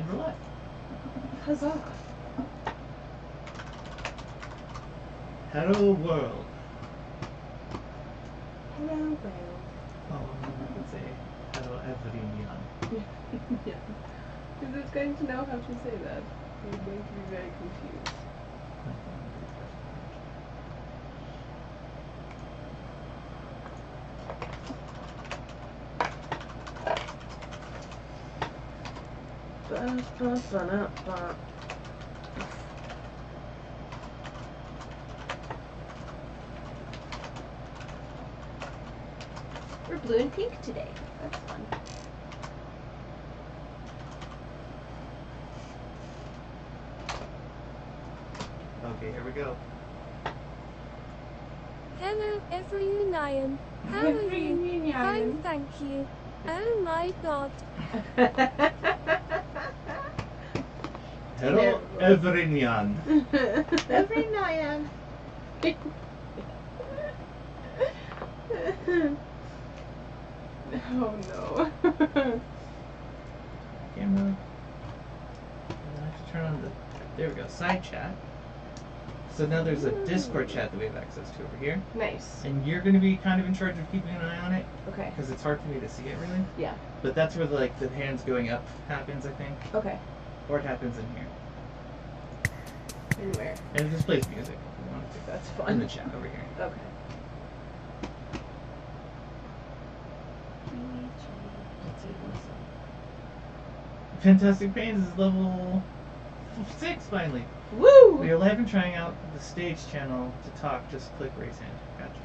And roulette. Huzzah. Hello world. Hello, world. Oh, let's say hello everyone. Yeah. Because it's going to know how to say that. You're going to be very confused. We're blue and pink today. That's fun. Okay, here we go. Hello everyone. How are you? Fine, thank you. Oh my god. Hello everyone. Everyone. Oh no. Camera. And then I have to turn on the. There we go. Side chat. So now there's a Discord chat that we have access to over here. Nice. And you're going to be kind of in charge of keeping an eye on it. Okay. Because it's hard for me to see it really. Yeah. But that's where the hands going up happens, I think. Okay. Or it happens in here. And where? And it just plays music if you want to. That's fun. In the chat over here. Okay. Let's see what's up. Fantastic Pains is level 6 finally. Woo! We are live and trying out the stage channel to talk. Just click raise hand. Gotcha.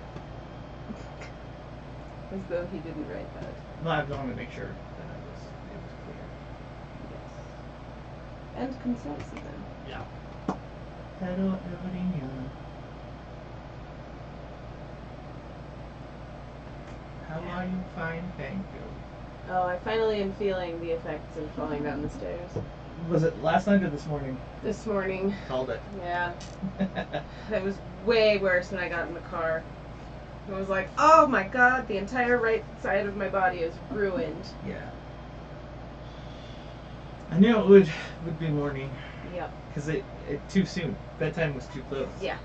As though he didn't write that. Well, I wanted to make sure that it was clear. Yes. And concise even. Yeah. Hello, everyone. How are you? Fine, thank you. Oh, I finally am feeling the effects of falling down the stairs. Was it last night or this morning? This morning. Called it. Yeah. It was way worse when I got in the car. It was like, oh my god, the entire right side of my body is ruined. Yeah. I knew it would be morning. Yep. Because it too soon. Bedtime was too close. Yeah.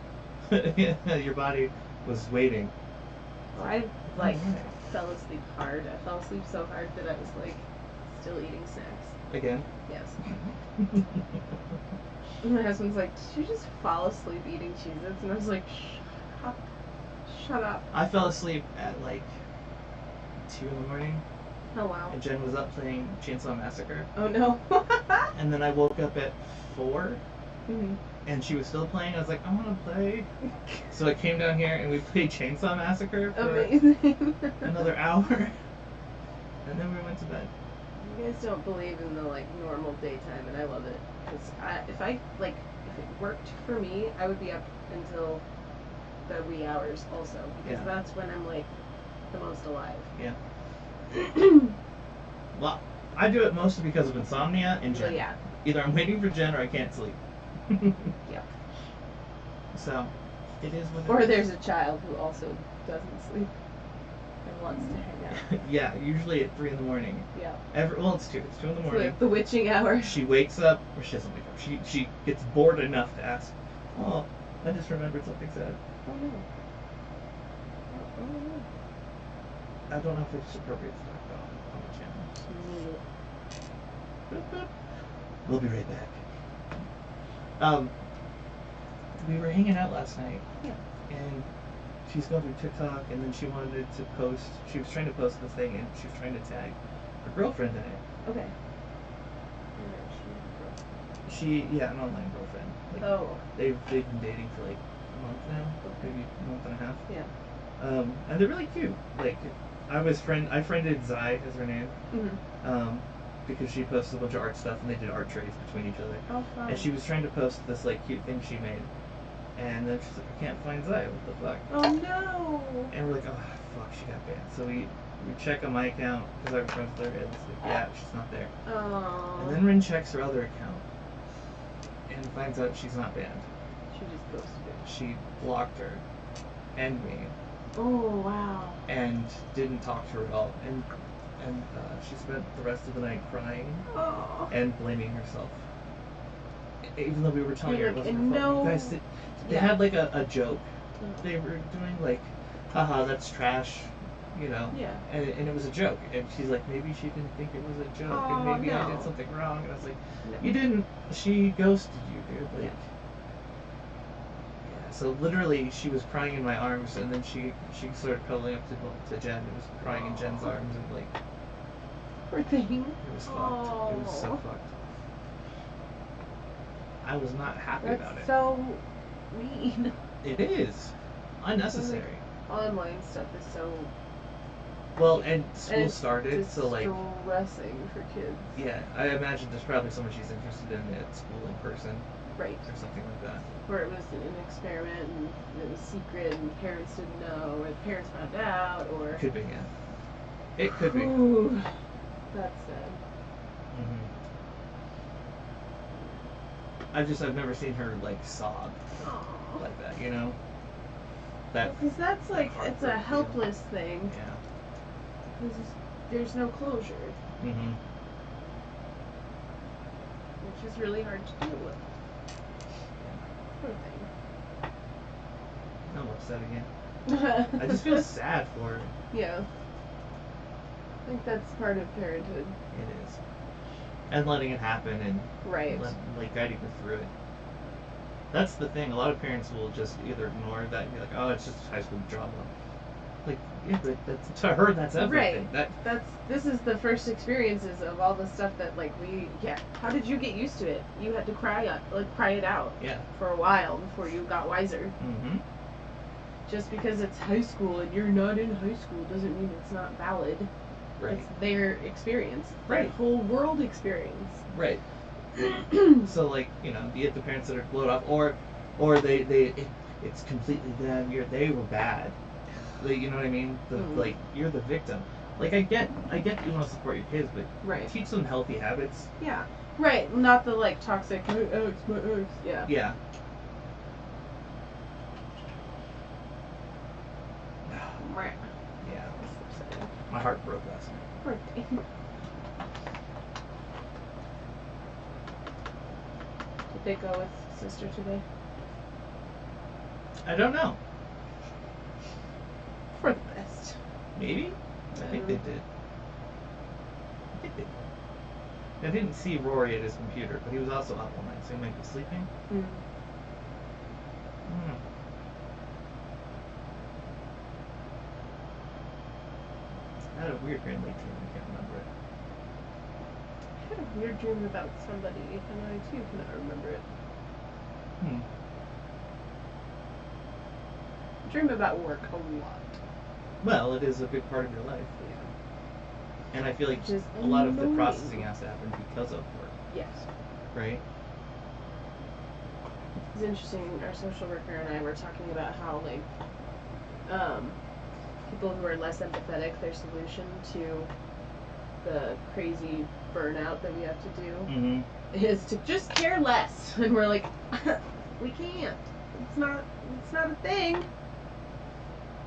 Your body was waiting. Well, I fell asleep hard. I fell asleep so hard that I was still eating snacks. Again? Yes. And my husband's like, did you just fall asleep eating Cheez-Its? And I was like, shut up. I fell asleep at 2 in the morning. Oh wow. And Jen was up playing Chainsaw Massacre. Oh no. And then I woke up at 4. Mm-hmm. And she was still playing. I was like, I want to play. So I came down here and we played Chainsaw Massacre for Amazing. another hour. And then we went to bed. You guys don't believe in the normal daytime, and I love it. Because if it worked for me, I would be up until the wee hours also. Because Yeah. that's when I'm the most alive. Yeah. Well, I do it mostly because of insomnia and Jen. Well, yeah. Either I'm waiting for Jen or I can't sleep. Yeah. So, it is what it Or is. there's a child who also doesn't sleep and wants to hang out. Yeah, usually at 3 in the morning. Yeah. It's 2. It's 2 in the morning. The witching hour. She wakes up, or she doesn't wake up. She gets bored enough to ask, oh, I just remembered something sad. Oh no. Oh no. I don't know if it's appropriate to talk about on the channel. Boop, boop. We'll be right back. We were hanging out last night. Yeah. And she's going through TikTok, and then she wanted to post. She was trying to post the thing, and she was trying to tag her girlfriend in it. Okay. An online girlfriend. Oh. They've been dating for a month now, maybe a month and a half. Yeah. And they're really cute. I friended Zai as her name. Mm-hmm. Because she posted a bunch of art stuff, and they did art trades between each other. Oh, fun. And she was trying to post this cute thing she made, and then she's like, I can't find Zai. What the fuck? Oh no. And we're like, oh fuck, she got banned. So we check on my account because I was friends with her, and it's like, yeah, she's not there. Oh. And then Rin checks her other account and finds out she's not banned. She just posted it. She blocked her and me, Oh wow. and didn't talk to her at all. And and she spent the rest of the night crying Oh. and blaming herself. Even though we were telling her You're it like, wasn't her fault. no. You guys, they Yeah. had like a joke. They were doing like, haha, that's trash, you know. Yeah. And it was a joke. And she's like, maybe she didn't think it was a joke, Oh, and maybe I no. did something wrong. And I was like, No. you didn't. She ghosted you, dude. Like, Yeah. yeah. So literally, she was crying in my arms, and then she started cuddling up to Jen, and was crying in Jen's arms, and like, Poor thing. it was fucked. It was so Oh. fucked. I was not happy That's about it. so mean. It is unnecessary. Online stuff is so Well, and school it's started, so like, distressing for kids. yeah, I imagine there's probably someone she's interested in at school in person Right. or something like that. Where it was an experiment and it was secret and parents didn't know, or the parents found out, or. Could be, yeah. It could be. Ooh, that's sad. Mm-hmm. I've never seen her like sob Aww. like that, you know. That. Because that's like, it's a heartbreak, helpless thing. Yeah. Because there's no closure, Mm-hmm. which is really hard to deal with. Poor I'm upset again. thing. I just feel sad for her. Yeah. I think that's part of parenthood. It is. And letting it happen and Right. like guiding her through it. That's the thing. A lot of parents will just either ignore that and be like, "Oh, it's just high school drama." Like, yeah, but that's, to her, that's everything. Right. This is the first experiences of all the stuff that how did you get used to it? You had to cry it out Yeah. for a while before you got wiser. Mm-hmm. Just because it's high school and you're not in high school doesn't mean it's not valid. Right. It's their experience. Right. Their whole world experience. Right. So like, you know, be it the parents that are blowed off, or it's completely them. They were bad. You know what I mean? Like, you're the victim. Like, I get you want to support your kids, but Right. teach them healthy habits. Yeah. Right. Not the like toxic my ex. Yeah. Yeah. Right. Yeah. That's upsetting. My heart broke last night. Poor thing. Did they go with sister today? I don't know. For the best. Maybe. I think they did. I didn't see Rory at his computer, but he was also up all night, so he might be sleeping. Mm. Hmm. I had a weird dream late dream. I can't remember it. I had a weird dream about somebody, and I too cannot remember it. Hmm. I dream about work a lot. Well, it is a big part of your life, Yeah. and I feel like Which is a lot of the annoying. processing has to happen because of work, Yes. right? It's interesting. Our social worker and I were talking about how people who are less empathetic, their solution to the crazy burnout that we have to do Mm-hmm. is to just care less. And we're like, we can't. It's not a thing.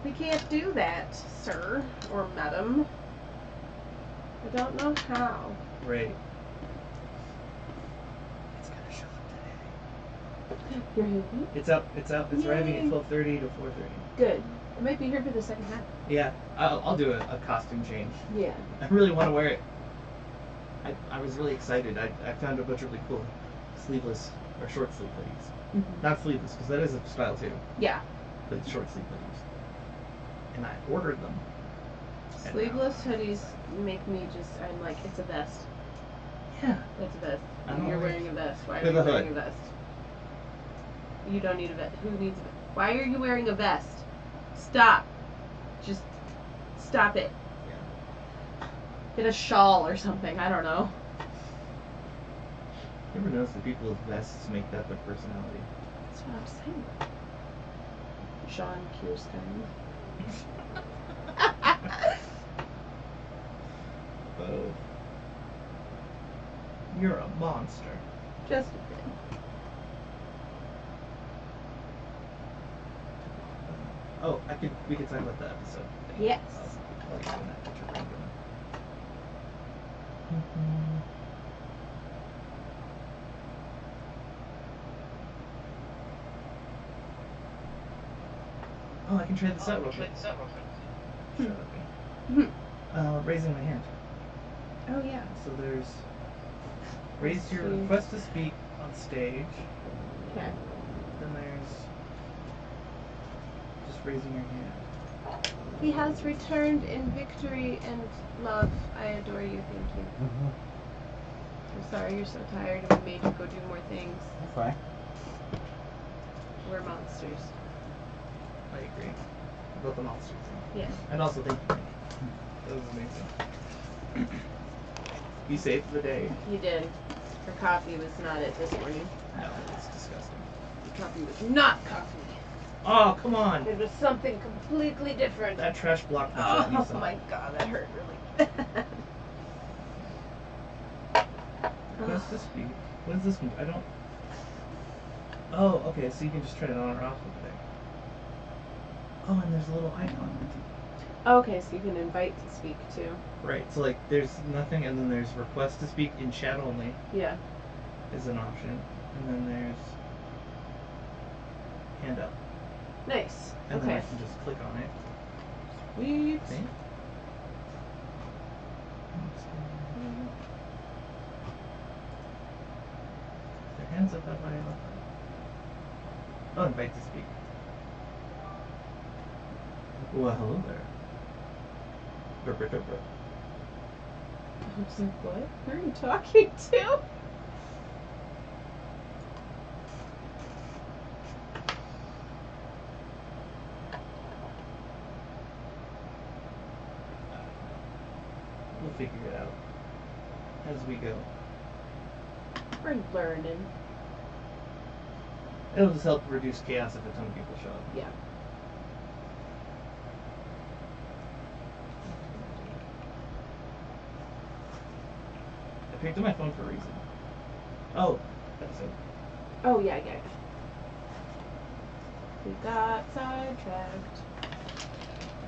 We can't do that, sir or madam. I don't know how. Right. It's gonna show up today. You're happy? It's up. It's arriving at Yay. 12:30 to 4:30. Good. It might be here for the second half. Yeah, I'll do a costume change. Yeah. I really want to wear it. I was really excited. I found a bunch of really cool sleeveless or short sleeve hoodies. Mm-hmm. Not sleeveless, because that is a style too, Yeah. but short sleeve hoodies. And I ordered them. And Sleeveless hoodies make me I'm like, it's a vest. Yeah. It's a vest. I don't You're like- wearing a vest. Why are With you a wearing a hood. vest? You don't need a vest. Who needs a vest? Why are you wearing a vest? Stop. Just stop it. Yeah. Get a shawl or something. I don't know. You ever notice that people with vests make that their personality? That's what I'm saying. Sean Kirstein. Oh. You're a monster. Just a bit. Oh, we could talk about the episode. Yes. While you're doing that, get your brain going. Oh, I can try this out real quick. Shut up, me. Raising my hand. Oh yeah. So there's raise your request to speak on stage. Okay. Then there's just raising your hand. He has returned in victory and love. I adore you. Thank you. I'm sorry you're so tired and we made you go do more things. That's fine. We're monsters. I agree. About the monsters thing. Yes. And also thank you. That was amazing. You saved the day. You did. Her coffee was not it this morning. No, it's disgusting. The coffee was not coffee. Oh, come on! It was something completely different. That trash blocked my Oh chutney. my god, that hurt really bad. Request to speak. What is this one? I don't. Oh, okay, so you can just turn it on or off with there. Oh, and there's a little icon. Okay, so you can invite to speak too. Right, so like there's nothing, and then there's request to speak in chat only Yeah. is an option, and then there's hand up, Nice. and then I Okay. can just click on it. Sweet. See? Their hands up that way. Oh, invite to speak. Well, hello there. Burp, burp, burp. I was like, what? Who are you talking to? We'll figure it out as we go. We're learning. It'll just help reduce chaos if a ton of people show up. Yeah. I picked up my phone for a reason. Oh, that's it. Oh, yeah. We got sidetracked.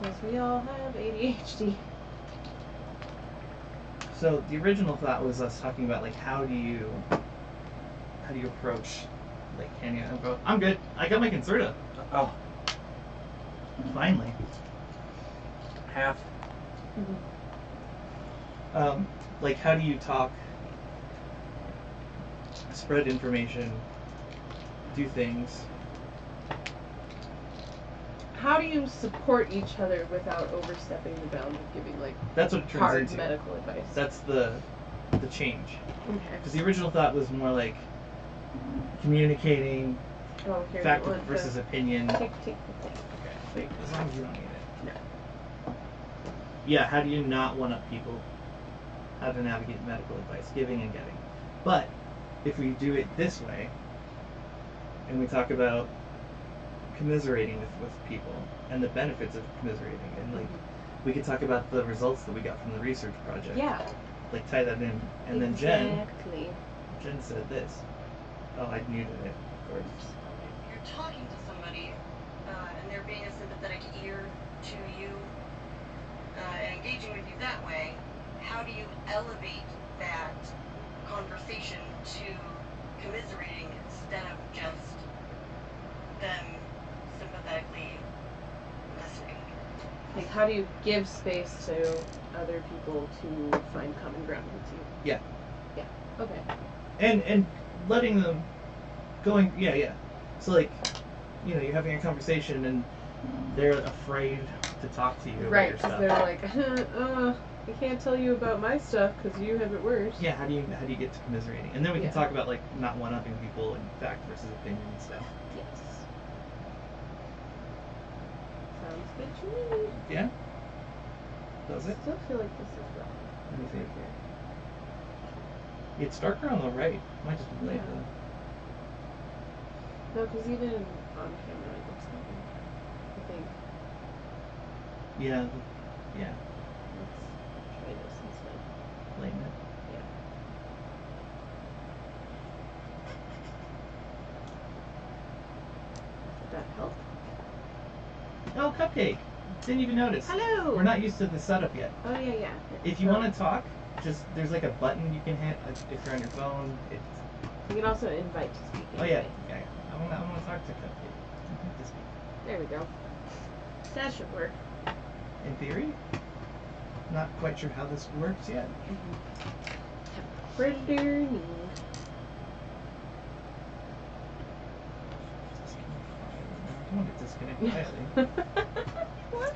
Because we all have ADHD. So the original thought was us talking about like how do you approach like Kenya and go, I'm good. I got my concerta. Oh, Finally. half. Like how do you talk, spread information, do things. How do you support each other without overstepping the bound of giving like That's what it turns hard into. medical advice? That's the change. Okay. Because the original thought was more like communicating Oh, here fact you want versus the opinion. Take the thing. Okay, wait, as long as you don't need it. No. Yeah, how do you not one up people? How to navigate medical advice, giving and getting. But if we do it this way, and we talk about commiserating with people and the benefits of commiserating, and like we could talk about the results that we got from the research project. Yeah. Like tie that in, and then Exactly. Jen said this. Oh, I muted it, of course. If you're talking to somebody and they're being a sympathetic ear to you and engaging with you that way, how do you elevate that conversation to commiserating instead of just them sympathetically listening? Like, how do you give space to other people to find common ground with you? Yeah. Yeah. Okay. And letting them going, yeah. So like, you're having a conversation and they're afraid to talk to you about Right, your because stuff. they're like, I can't tell you about my stuff because you have it worse. Yeah, how do you get to commiserating? And then we can Yeah. talk about like not one-upping people and fact versus opinion and stuff. Yes. Sounds good to me. Yeah? Does it? I still feel like this is wrong. Let me see. It's darker on the right. Might just be late. Yeah. No, because even on camera it looks better. I think. Yeah. Let's try this instead. Lighten it. Yeah. Did that help? Oh, cupcake! Didn't even notice. Hello! We're not used to the setup yet. Oh, yeah. If you want to talk, just there's like a button you can hit if you're on your phone. It's You can also invite to speak. oh yeah, anyway. yeah. I want to talk to Cupcake. This There we go. That should work. in theory. Not quite sure how this works yet. Printer need. I want to disconnect quietly. What?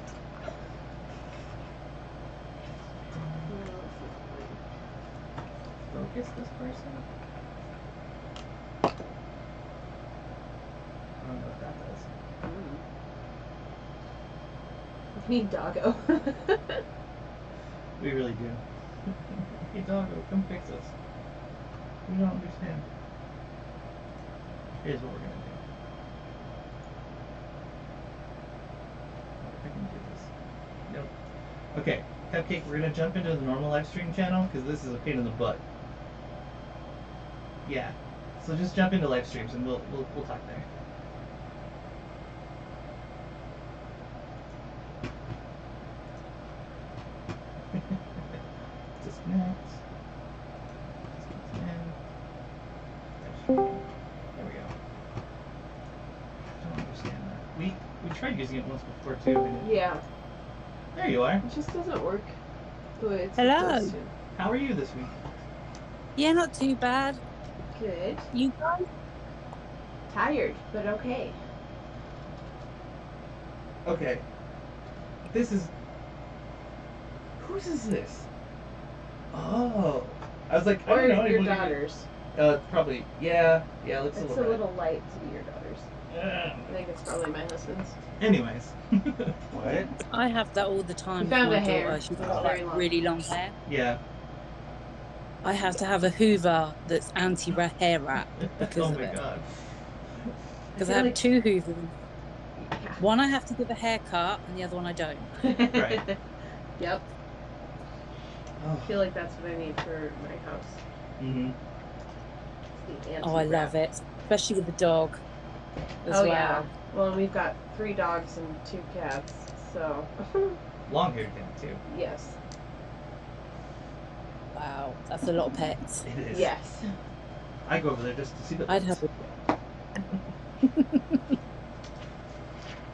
Focus this person. I don't know what that does. We need doggo. We really do. Hey doggo, come fix us. We don't understand. Here's what we're gonna do. I can do this. Nope. Okay, Cupcake, we're gonna jump into the normal live stream channel because this is a pain in the butt. Yeah. So just jump into live streams and we'll talk there. Disconnect. Disconnect. There we go. I don't understand that. We tried using it once before too. And Yeah. there you are. It just doesn't work the way it's Hello. supposed to. How are you this week? Yeah, not too bad. Good. You guys? Tired, but okay. Okay. This is. Whose is this? Oh. I was like, I Or don't know. your anybody- daughter's. Probably. Yeah. Yeah. Looks It's a little. light to be your daughter's. Red. I think it's probably my husband's. Anyways. What? I have that all the time. We found with a my hair. daughter. She's It's got very like long. really long hair. Yeah. I have to have a Hoover that's anti-hair wrap because Oh of my it. god. Because I feel have like- two Hoovers. One I have to give a haircut, and the other one I don't. Right. Yep. Oh. I feel like that's what I need for my house. Mm-hmm. The Oh, I love it, especially with the dog. As Oh well. yeah. Well, we've got 3 dogs and 2 cats, so Long-haired cat too. yes. Wow, that's a lot of pets. It is. Yes. I go over there just to see the. I'd have it.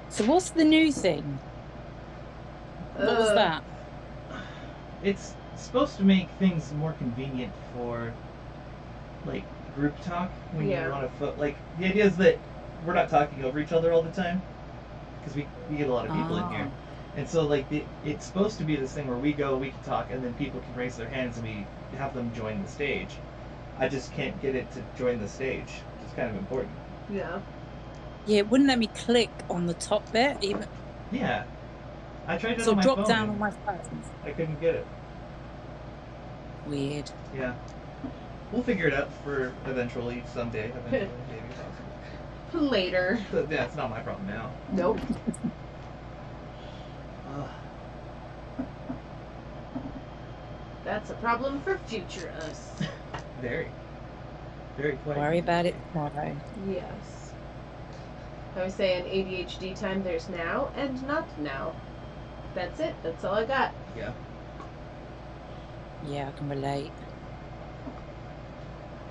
So what's the new thing? What was that? It's supposed to make things more convenient for, like, group talk when Yeah. you want to. Like, the idea is that we're not talking over each other all the time, because we get a lot of people in here, and so like it's supposed to be this thing where we can talk, and then people can raise their hands and we have them join the stage. I just can't get it to join the stage. It's kind of important. Yeah. Yeah, it wouldn't let me click on the top bit even. Yeah. I tried it So on my drop phone. down on my phone. I couldn't get it. Weird. Yeah. We'll figure it out for eventually, someday, maybe possibly. Later. But yeah, it's not my problem now. Nope. Ugh. That's a problem for future us. Very. Very quite. Worry about it tomorrow. Yes. I was saying ADHD time, there's now and not now. That's it. That's all I got. Yeah. Yeah, I can relate.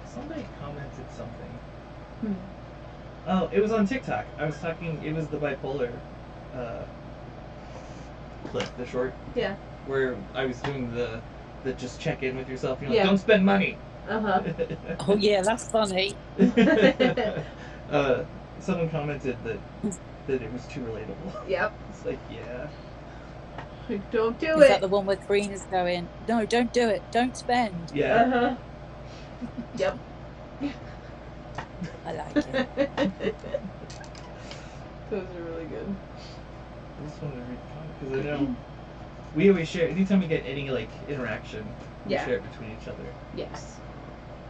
Somebody commented something. Hmm. Oh, it was on TikTok. I was talking. It was the bipolar clip, the short. Yeah. Where I was doing the just check in with yourself. You know, Yeah. don't spend money. Uh-huh. Oh yeah, that's funny. Someone commented that it was too relatable. Yep. It's like, yeah. Don't do Is it. that the one where Corina's going, no, don't do it, don't spend. Yeah. Uh-huh. Yep. I like it. Those are really good. I just wanted to read the comment because I know we always share. Anytime we get any like interaction, we Yeah. share it between each other. Yes.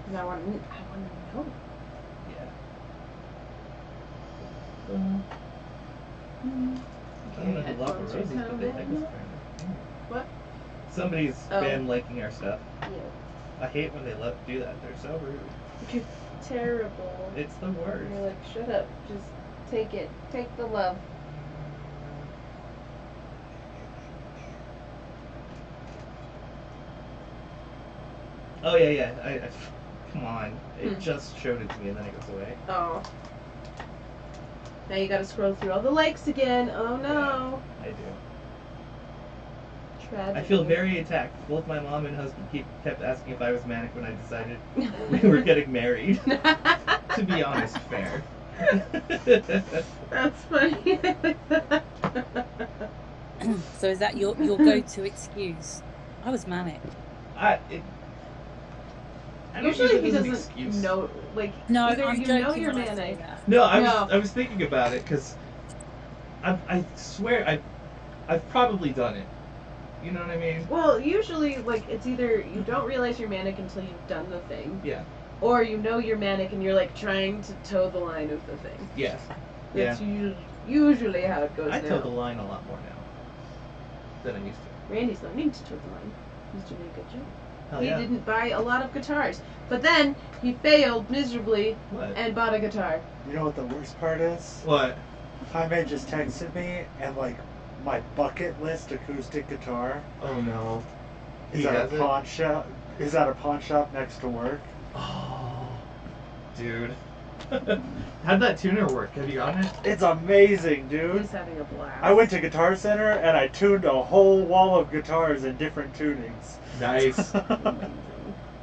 And I want to know. Yeah. I don't know who Lava Headphones Rose are is, but coming they like us in. apparently. What? Somebody's Oh. been liking our stuff. Yeah. I hate when they do that. They're so rude. Terrible. It's the worst. You're like, shut up. Just take it. Take the love. Oh yeah. I come on. It Hmm. just showed it to me and then it goes away. Oh. Now you gotta scroll through all the likes again. Oh no. I do. Tragedy. I feel very attacked. Both my mom and husband kept asking if I was manic when I decided we were getting married. To be honest, fair. That's funny. So is that your go-to excuse? I was manic. I don't Usually use it he as an doesn't excuse. know, like, No, either I'm you joking know you're when I say manic. that. No, No. I was thinking about it because I swear I've probably done it. You know what I mean? Well, usually, like, it's either you don't realize you're manic until you've done the thing, Yeah. or you know you're manic and you're, like, trying to toe the line of the thing. Yeah. That's usually how it goes I now. toe the line a lot more now than I used to. Randy's learning to toe the line. He's doing a good job. Hell He yeah. didn't buy a lot of guitars, but then he failed miserably What? and bought a guitar. You know what the worst part is? What? Jaime just texted me and like my bucket list acoustic guitar Oh no. is He at has a it? pawn shop. Is at a pawn shop next to work. Oh, dude. How'd that tuner work? Have you gotten it? It's amazing, dude. He's having a blast. I went to Guitar Center and I tuned a whole wall of guitars in different tunings. Nice. Amazing.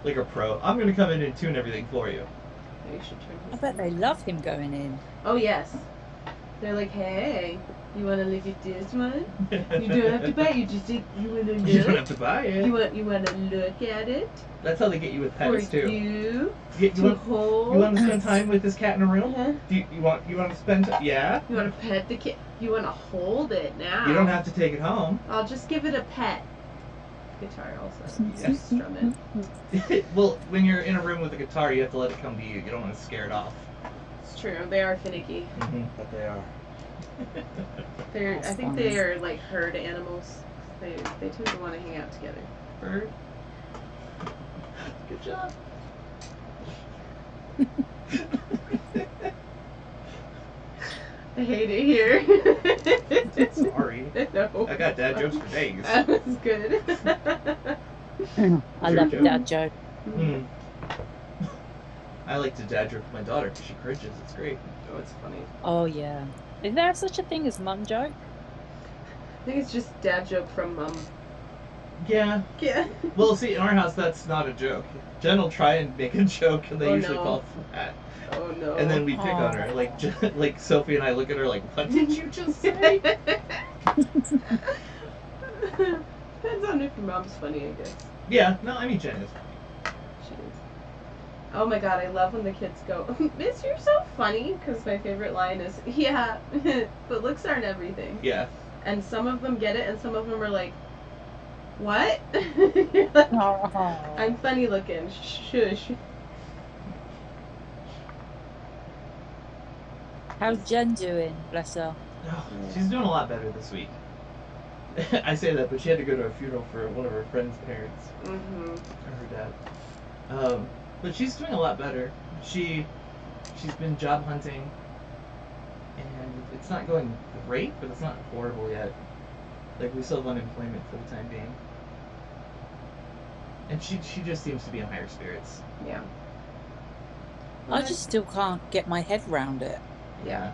Like a pro. I'm gonna come in and tune everything for you. You should turn I his bet they love him going in. Oh, yes. They're like, hey, you want to look at this one? You don't have to buy it. You just you want to You don't look. have to buy it. You want to look at it That's how they get you with for pets too. you You to want, hold. you want to spend time with this cat in a room? Uh-huh. You want to spend yeah? You want to pet the kid. You want to hold it now. You don't have to take it home. I'll just give it a pet. Guitar also. Yes. Strum it. Well, when you're in a room with a guitar, you have to let it come to you. You don't want to scare it off. It's true. They are finicky. Mm-hmm. But they are. I think they are like herd animals. They tend to want to hang out together. Bird. Good job. I hate it here. Sorry. No. I got dad jokes for days. That was good. I Is love there a that joke. Mm. I like to dad joke with my daughter because she cringes. It's great. Oh, it's funny. Oh yeah. Is there such a thing as mum joke? I think it's just dad joke from mom. Yeah. Yeah. Well, see, in our house, that's not a joke. Jen will try and make a joke, and they Oh, usually no. fall flat. Oh no. And then we pick on her. Like, like Sophie and I look at her like, what did you just say? Depends on if your mom's funny, I guess. Yeah, no, I mean, Jen is. She is. Oh my god, I love when the kids go, Miss, you're so funny, because my favorite line is, yeah, but looks aren't everything. Yeah. And some of them get it, and some of them are like, what? You're like, I'm funny looking, shush. How's Jen doing? Bless her. Oh, she's doing a lot better this week. I say that, but she had to go to a funeral for one of her friend's parents, Mm-hmm. or her dad. But she's doing a lot better. She's been job hunting, and it's not going great, but it's not horrible yet. Like, we still have unemployment for the time being. And she just seems to be in higher spirits. Yeah. I just still can't get my head round it. Yeah.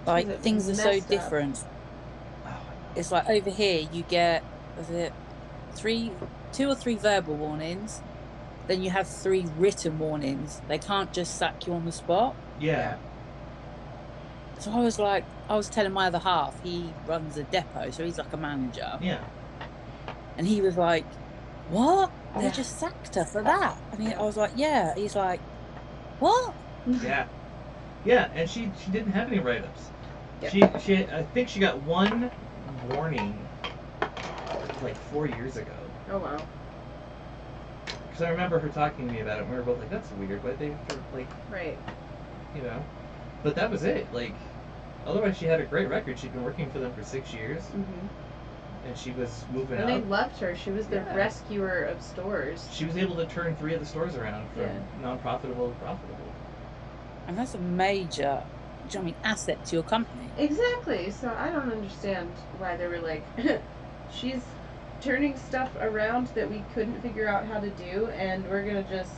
Like, Is it things are so messed up? different. Oh, It's like over here you get, was it 2 or 3 verbal warnings, then you have 3 written warnings. They can't just sack you on the spot. yeah. So I was telling my other half, he runs a depot, so he's like a manager. Yeah. And he was like, what? They Yeah. just sacked her for that. And I was like, yeah. He's like, what? Yeah. Yeah, and she didn't have any write-ups. Yep. She I think she got one warning like 4 years ago. Oh wow. Because I remember her talking to me about it, and we were both like, that's weird, why they, like, Right. you know. But that was it. Like, otherwise she had a great record. She'd been working for them for 6 years, Mm-hmm. and she was moving And they up. loved her. She was the Yeah. rescuer of stores. She was able to turn 3 of the stores around from Yeah. non-profitable to profitable. And that's a major, do you know what I mean, asset to your company. Exactly. So I don't understand why they were like, she's turning stuff around that we couldn't figure out how to do, and we're gonna just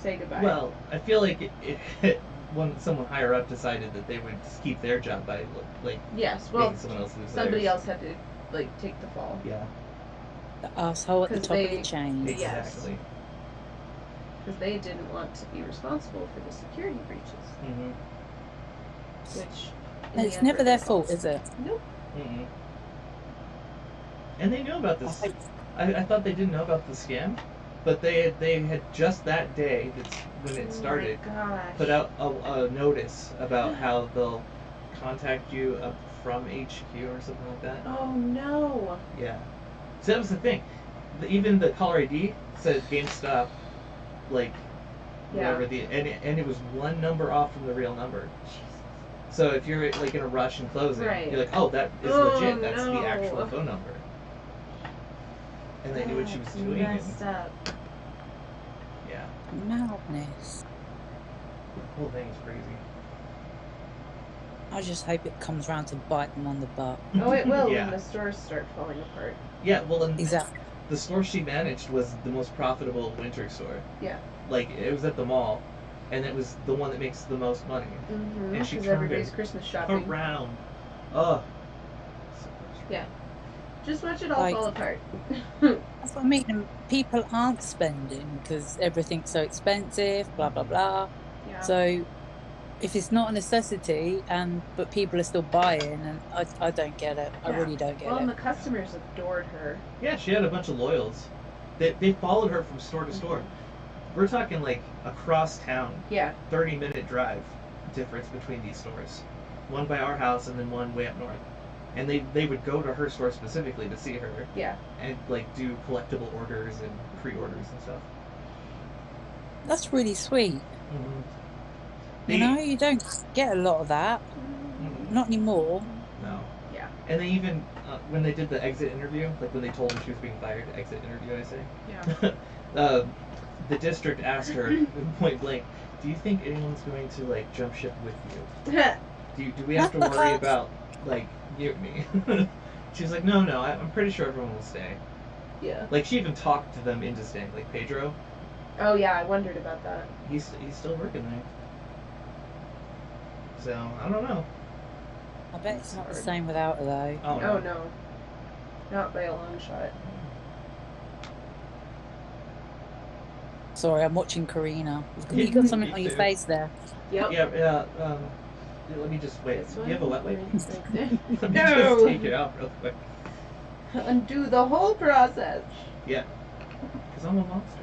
say goodbye. Well, I feel like when someone higher up decided that they would just keep their job by like yes, well, making someone else lose somebody theirs. else had to like take the fall. Yeah, The asshole at the 'Cause top of they- the chain. Yes. exactly. Because they didn't want to be responsible for the security breaches, Mm-hmm. which And it's never their fault, is it? Nope. Mm-hmm. And they knew about this. I thought they didn't know about the scam, but they had just that day, that's when it started, Oh my gosh. put out a notice about how they'll contact you up from HQ or something like that. Oh no. Yeah. So that was the thing. Even the caller ID said GameStop, like Yeah. whatever and it was one number off from the real number. So if you're like in a rush and closing, Right. you're like, oh, that is Oh, legit. That's no. the actual phone number. And they knew what she was That's doing. Messed up. Yeah, Madness. the whole thing is crazy. I just hope it comes round to bite them on the butt. Oh, it will Yeah. when the stores start falling apart. Yeah, well, and Exactly. the store she managed was the most profitable winter store. Yeah. Like, it was at the mall, and it was the one that makes the most money. Mm-hmm. And she Because turned everybody's it Christmas shopping. Around. Oh. Yeah. Just watch it all Like- fall apart. That's what I mean. And people aren't spending because everything's so expensive, blah, blah, blah. Yeah. So if it's not a necessity, but people are still buying, and I don't get it. I Yeah. really don't get Well, and it. the customers adored her. Yeah, she had a bunch of loyals. They followed her from store to store. We're talking like across town, Yeah. 30-minute drive difference between these stores. One by our house and then one way up north. And they would go to her store specifically to see her Yeah. and like do collectible orders and pre-orders and stuff. That's really sweet. Mm-hmm. You know, you don't get a lot of that. Not anymore. No. Yeah. And they even, when they did the exit interview, like when they told her she was being fired, exit interview, I say. Yeah. The district asked her point blank, "Do you think anyone's going to like jump ship with you? Do we have to worry about like mutiny?" She's like, "No, I'm pretty sure everyone will stay." Yeah. Like she even talked to them into staying. Like Pedro, Oh yeah, I wondered about that. he's still working there. So I don't know. I bet it's not the Hard. same without her, though. Oh Oh no. Not by a long shot. Sorry, I'm watching Corina. Yeah, You got something me on your too. face there. Yep. Yeah. Let me just wait. This Do one? you have a wet wipe? Right there. Let me No. just take it out real quick. Undo the whole process. Yeah. Because I'm a monster.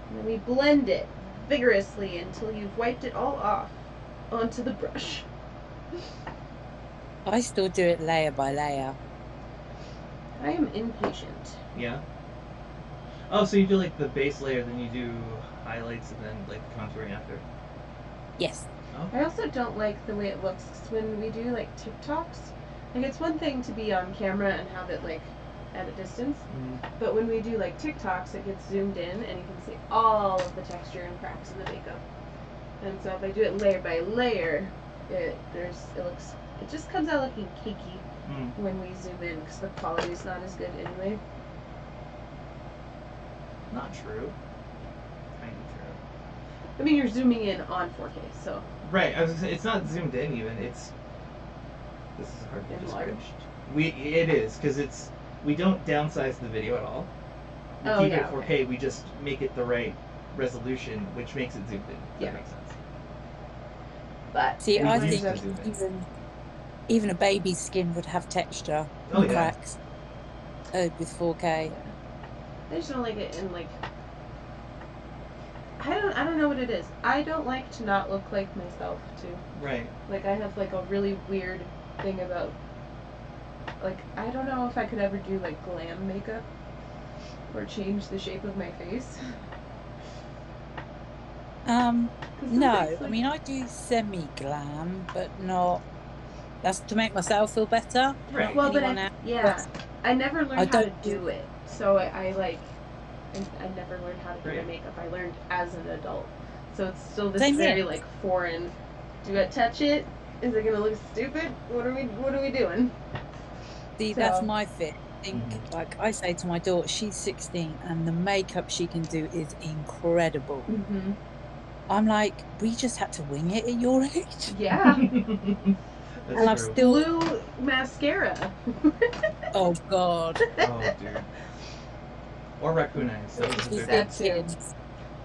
And then we blend it vigorously until you've wiped it all off onto the brush. I still do it layer by layer. I am impatient. Yeah. Oh, so you do like the base layer, then you do highlights, and then like contouring after. Yes. I also don't like the way it looks when we do like TikToks. Like it's one thing to be on camera and have it like at a distance, but when we do like TikToks, it gets zoomed in and you can see all of the texture and cracks in the makeup. And so if I do it layer by layer, it just comes out looking cakey Mm. when we zoom in because the quality's not as good anyway. Not true. Kind of true. I mean, you're zooming in on 4K, so Right. I was gonna say, it's not zoomed in even. This is hard to describe. enlarged. It is because we don't downsize the video at all. We Oh, keep yeah, it 4K. We just make it the right resolution, which makes it zoomed in. If Yeah. That makes sense. But See, We I used think to zoom in. even a baby's skin would have texture Oh, and yeah. cracks with 4K. I just don't like it in like I don't know what it is. I don't like to not look like myself too. Right. Like I have like a really weird thing about like I don't know if I could ever do like glam makeup or change the shape of my face. 'Cause No, sometimes, I like- mean I do semi-glam, but not. That's to make myself feel better. Right. well, but anyone else. I never learned I how to don't- do it. So I never learned how to do my Right. makeup. I learned as an adult. So it's still this Same here. very like foreign. Do I touch it? Is it gonna look stupid? What are we doing? See, that's So- my fit. think, like I say to my daughter, she's 16, and the makeup she can do is incredible. Mm-hmm. I'm like, we just had to wing it at your age. Yeah. That's And I've true. still. Blue mascara. Oh God. Oh, dude. Or raccoon eyes. That was She's a that good. too. kids.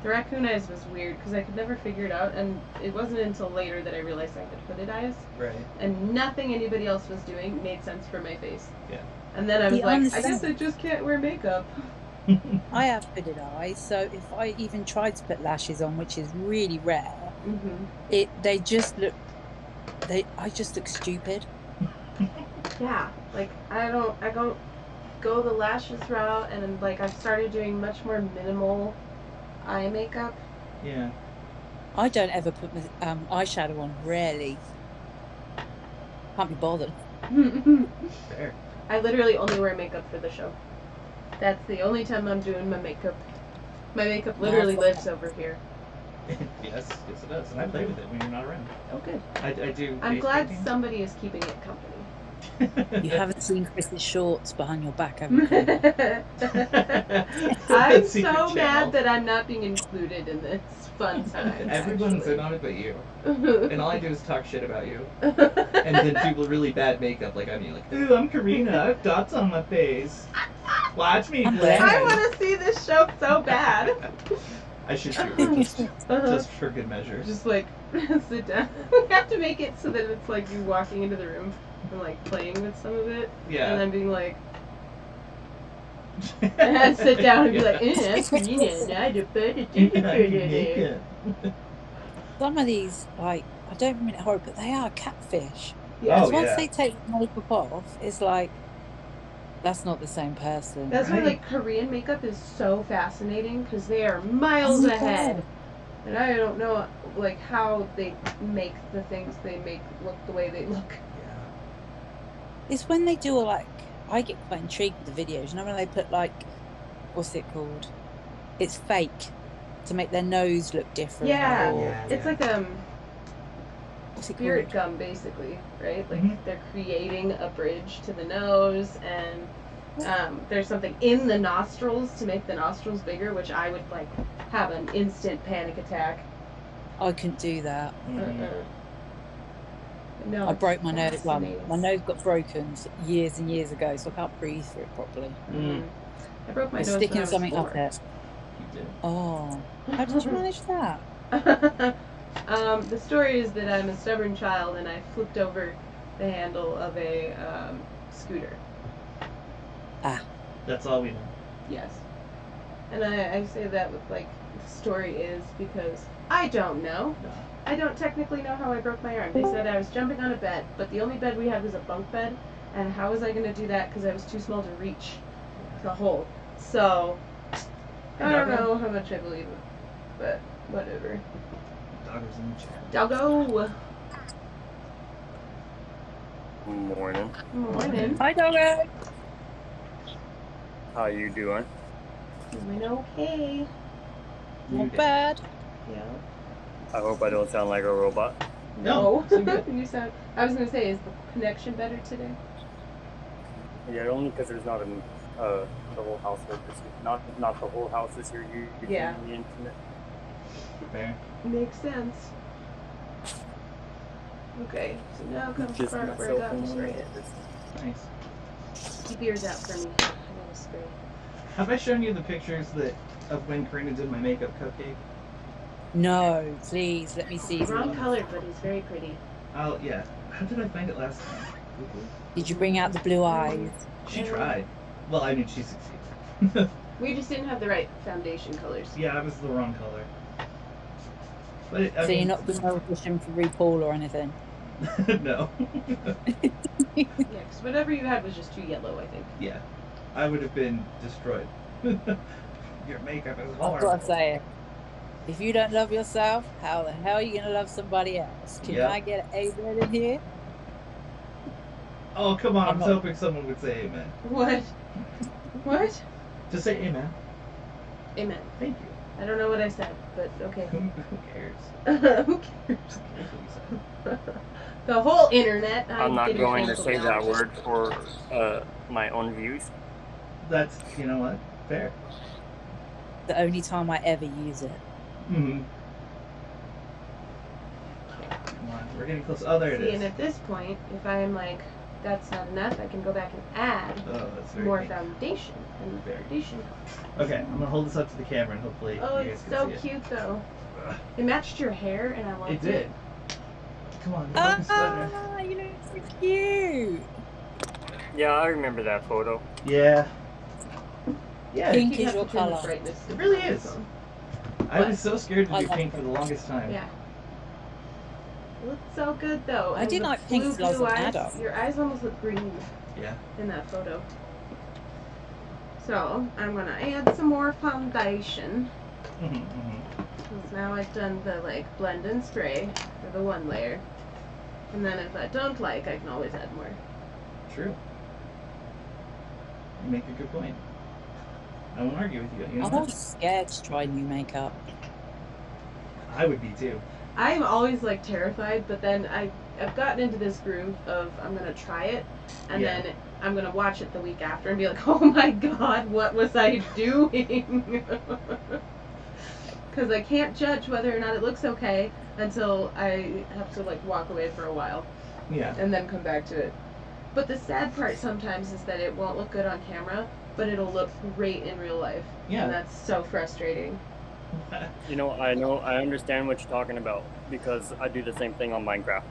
The raccoon eyes was weird because I could never figure it out, and it wasn't until later that I realized I had hooded eyes, Right. and nothing anybody else was doing made sense for my face. Yeah. And then I was Yeah, like, I honestly. guess I just can't wear makeup. I have hooded eyes, so if I even tried to put lashes on, which is really rare, Mm-hmm. they just look. I just look stupid. Yeah, like I don't go the lashes route, and like I've started doing much more minimal eye makeup. Yeah. I don't ever put my eyeshadow on. Rarely. Can't be bothered. Fair. I literally only wear makeup for the show. That's the only time I'm doing my makeup. My makeup literally lives over here. Yes, it does. And I play with it when you're not around. Oh, good. I do. I'm face glad painting. somebody is keeping it company. You haven't seen Chris's shorts behind your back, have you? I'm Secret so channel. mad that I'm not being included in this fun time. Everyone's actually. in on it but you. And all I do is talk shit about you. And then do really bad makeup like on you. Like, ooh, I'm Corina. I have dots on my face. Watch me I'm play. glad. I want to see this show so bad. I should do it just for good measure. Just like sit down. We have to make it so that it's like you walking into the room and like playing with some of it, Yeah. and then being like, and I'd sit down and be like, Corina, now I Makeup. Some of these, like, I don't mean it horrible, but they are catfish. Yeah. Oh, Once yeah. they take the makeup off, it's like, that's not the same person. That's why Right. like Korean makeup is so fascinating because they are miles Oh my ahead, God. and I don't know like how they make the things they make look the way they look. It's when they do, like, I get quite intrigued with the videos. You know when they put, like, what's it called? It's fake to make their nose look different. Yeah, or- Yeah. it's like What's it spirit called? gum basically, right? Like Mhm. they're creating a bridge to the nose, and there's something in the nostrils to make the nostrils bigger, which I would like have an instant panic attack. I couldn't do that. Mhm. No, I broke my nose. Well, fascinating. my nose got broken years and years ago, so I can't breathe through it properly. Mm. I broke my They're nose when I sticking was something 4. up there. You did. Oh, how did you manage that? The story is that I'm a stubborn child and I flipped over the handle of a scooter. That's all we know. Yes. And I say that with like, the story is because I don't know. No. I don't technically know how I broke my arm. They said I was jumping on a bed, but the only bed we had was a bunk bed, and how was I going to do that because I was too small to reach the hole? So, I don't know how much I believe it, but whatever. Dogger's in the chat. Doggo! Morning. Morning. Hi, doggo. How you doing? Doing okay. Not bad. Yeah. I hope I don't sound like a robot. No, so good. You sound. I was gonna say, is the connection better today? Yeah, only because there's not the whole household this year. Not the whole house this year. You Yeah. the internet. Fair. Makes sense. Okay, so now comes the Just part where I myself got and to spray it. Nice. Keep yours out for me. I gotta spray. Have I shown you the pictures of when Corina did my makeup cupcake? No, please let me see. Wrong color, but he's very pretty. Oh yeah. How did I find it last time? Google? Did you bring out the blue eyes? She tried. Well, I mean, she succeeded. We just didn't have the right foundation colors. Yeah, I was the wrong color. But I So mean, you're not doing no audition for RuPaul or anything? no. Yeah, because whatever you had was just too yellow, I think. Yeah, I would have been destroyed. Your makeup is I've horrible. got to say, if you don't love yourself, how the hell are you gonna love somebody else? Can Yeah. I get an amen in here? Oh come on! I I'm was not- hoping someone would say amen. What? What? Just say amen. Amen. Thank you. I don't know what I said, but okay. Who cares? Who cares? Who cares what you said? The whole internet. I'm not getting going to canceled say now. that word for my own views. That's, you know what? Fair. The only time I ever use it. Mm-hmm. Come on, we're getting close. Oh, there it See, and is. at this point, if I am like, that's not enough, I can go back and add Oh, that's very more pink. foundation. And the foundation. Okay, I'm gonna hold this up to the camera and hopefully Oh, you guys it's can so see it. cute though. It matched your hair, and I loved It did. Come on, focus better. Ah, you look so cute. Yeah, I remember that photo. Yeah. Yeah, Pink You is have your to turn the colour. brightness It really down is. some. I was so scared to I do love pink for pink. the longest time. Yeah. It looked so good though. I And did the like pink blue, till I was blue an eyes. adult. Your eyes almost look green Yeah. in that photo. So I'm gonna add some more foundation. Mm-hmm, mm-hmm. Because now I've done the like blend and spray for the one layer. And then if I don't like, I can always add more. True. You make a good point. I won't argue with you. You know I'm what? always scared to try new makeup. I would be too. I'm always like terrified, but then I've gotten into this groove of I'm gonna try it, and Yeah. then I'm gonna watch it the week after and be like, oh my god, what was I doing? Because I can't judge whether or not it looks okay until I have to like walk away for a while Yeah. and then come back to it. But the sad part sometimes is that it won't look good on camera, but it'll look great in real life. Yeah. And that's so frustrating. You know, I understand what you're talking about because I do the same thing on Minecraft.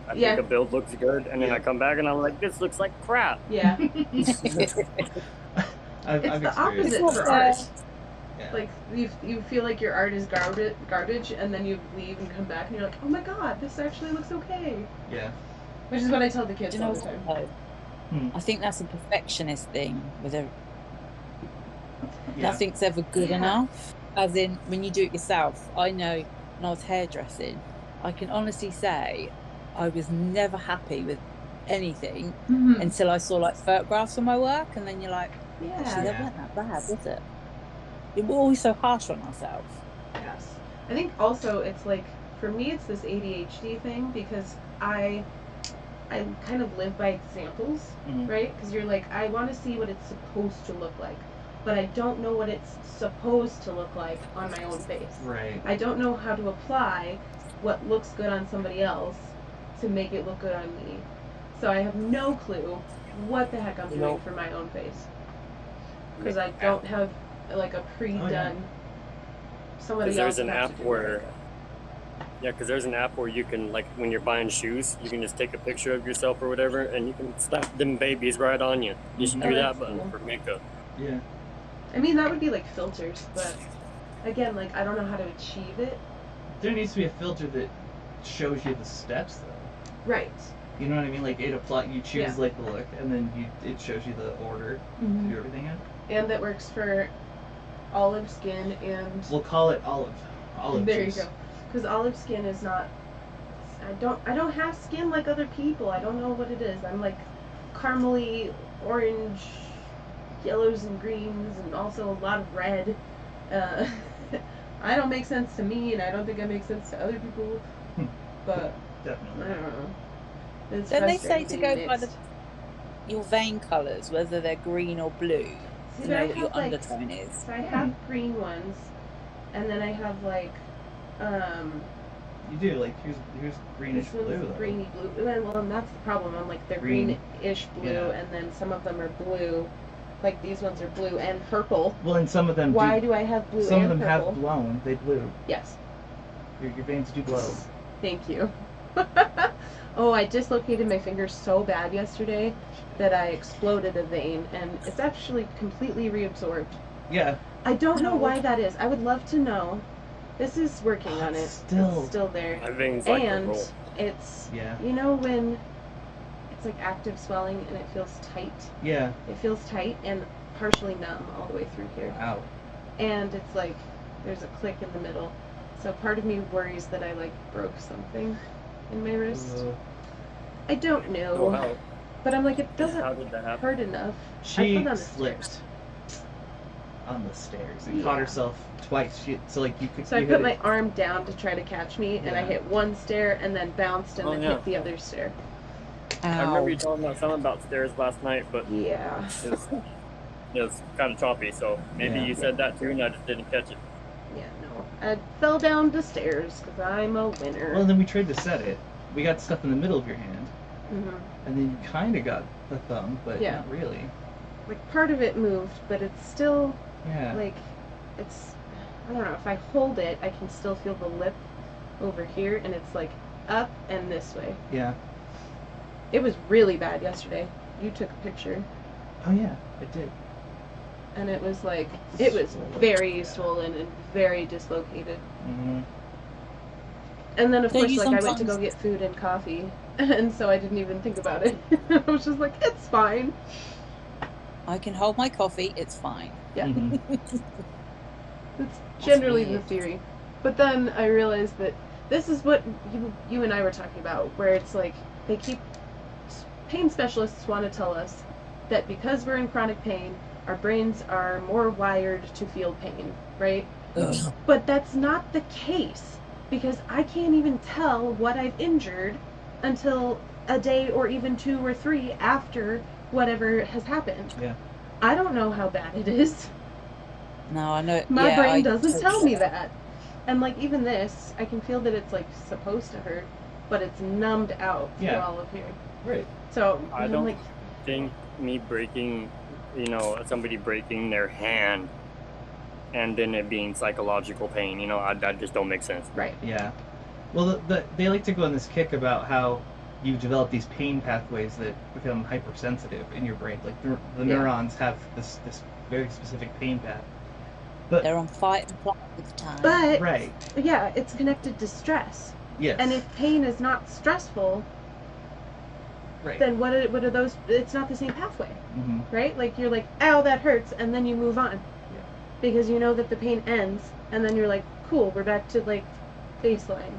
I Yeah. think a build looks good, and then I come back and I'm like, this looks like crap. Yeah. I've It's the experienced opposite that. for art. Yeah. Like you feel like your art is garbage, and then you leave and come back, and you're like, oh my god, this actually looks okay. Yeah. Which is what I tell the kids Do you know all the what time. though? I think that's a perfectionist thing with a Yeah. nothing's ever good Yeah. enough. As in, when you do it yourself, I know when I was hairdressing, I can honestly say I was never happy with anything until I saw like photographs of my work, and then you're like, actually, Yeah. that wasn't that bad, was it? We're always so harsh on ourselves. Yes. I think also it's like, for me, it's this ADHD thing because I kind of live by examples, Mhm. right? Because you're like, I want to see what it's supposed to look like, but I don't know what it's supposed to look like on my own face. Right. I don't know how to apply what looks good on somebody else to make it look good on me. So I have no clue what the heck I'm You doing know- for my own face. Because I don't have like a pre-done somebody Because else. there's an has to app do my where, makeup. yeah, because there's an app where you can, like, when you're buying shoes, you can just take a picture of yourself or whatever, and you can slap them babies right on you. You should Mhm. do Oh, that that's button cool. for makeup. Yeah. I mean, that would be like filters, but again, like I don't know how to achieve it. There needs to be a filter that shows you the steps, though. Right. You know what I mean? Like you choose Yeah. like the look, and then it shows you the order to do everything in. And that works for olive skin and We'll call it olive. Olive there juice. you go. Because olive skin is not. I don't have skin like other people. I don't know what it is. I'm like caramely, orange, yellows and greens, and also a lot of red. I don't make sense to me, and I don't think I make sense to other people. But I Definitely. don't know. It's Don't they say frustrating to being go by mixed. your vein colours, whether they're green or blue, See, to but know I what your have, like, undertone is? So I have green ones, and then I have like, You do like here's greenish this one's blue though. greeny blue. And that's the problem. I'm like they're Green. greenish blue, Yeah. and then some of them are blue. Like these ones are blue and purple. Well, and some of them Why do I have blue some and of them purple? have blown. They blew. Yes. Your veins do blow. Thank you. Oh, I dislocated my finger so bad yesterday that I exploded a vein, and it's actually completely reabsorbed. Yeah. I don't know No. why that is. I would love to know. This is working on it. It's It's still there. My veins like a And roll. it's, Yeah. you know, when it's like active swelling and it feels tight. Yeah. It feels tight and partially numb all the way through here. Wow. And it's like there's a click in the middle. So part of me worries that I like broke something in my wrist. I don't know. Oh, how? But I'm like, it doesn't How did that happen? hurt enough. I She fell down the slipped stairs. on the stairs and Yeah. caught herself twice. So like you could. So I you put hit my it- arm down to try to catch me, and I Yeah. hit one stair and then bounced and Oh, then yeah. hit the other stair. I remember you talking about something about stairs last night, but Yeah. it was, it was kind of choppy. So maybe you said that too, and I just didn't catch it. Yeah, no. I fell down the stairs because I'm a winner. Well, then we tried to set it. We got stuff in the middle of your hand, and then you kind of got the thumb, but not really. Like, part of it moved, but it's still, Yeah. it's, I don't know, if I hold it, I can still feel the lip over here, and it's, up and this way. Yeah. It was really bad yesterday. You took a picture. Oh, yeah, I did. And it was, it was very swollen and very dislocated. Mm-hmm. And then, of So course, you I went to sometimes- go get food and coffee, and so I didn't even think about it. I was just like, it's fine. I can hold my coffee. It's fine. Yeah. Mhm. It's generally the weird. theory. But then I realized that this is what you and I were talking about, where it's like they keep pain specialists want to tell us that because we're in chronic pain, our brains are more wired to feel pain, right? Ugh. But that's not the case, because I can't even tell what I've injured until a day or even 2 or 3 after whatever has happened. Yeah. I don't know how bad it is. No, I know. My yeah, brain I doesn't tell totally- me that. And even this, I can feel that it's supposed to hurt, but it's numbed out through Yeah. all of here. Right. So I I'm don't think me breaking, somebody breaking their hand and then it being psychological pain, that just don't make sense. right. Yeah. Well, they like to go on this kick about how you develop these pain pathways that become hypersensitive in your brain. Like the neurons have this very specific pain path. But They're on fight and flight all the time. But right. yeah, it's connected to stress. Yes. And if pain is not stressful, right. then what are those? It's not the same pathway, Mm-hmm. right? Like you're like, ow, that hurts, and then you move on. Yeah. Because you know that the pain ends, and then you're like, cool, we're back to baseline.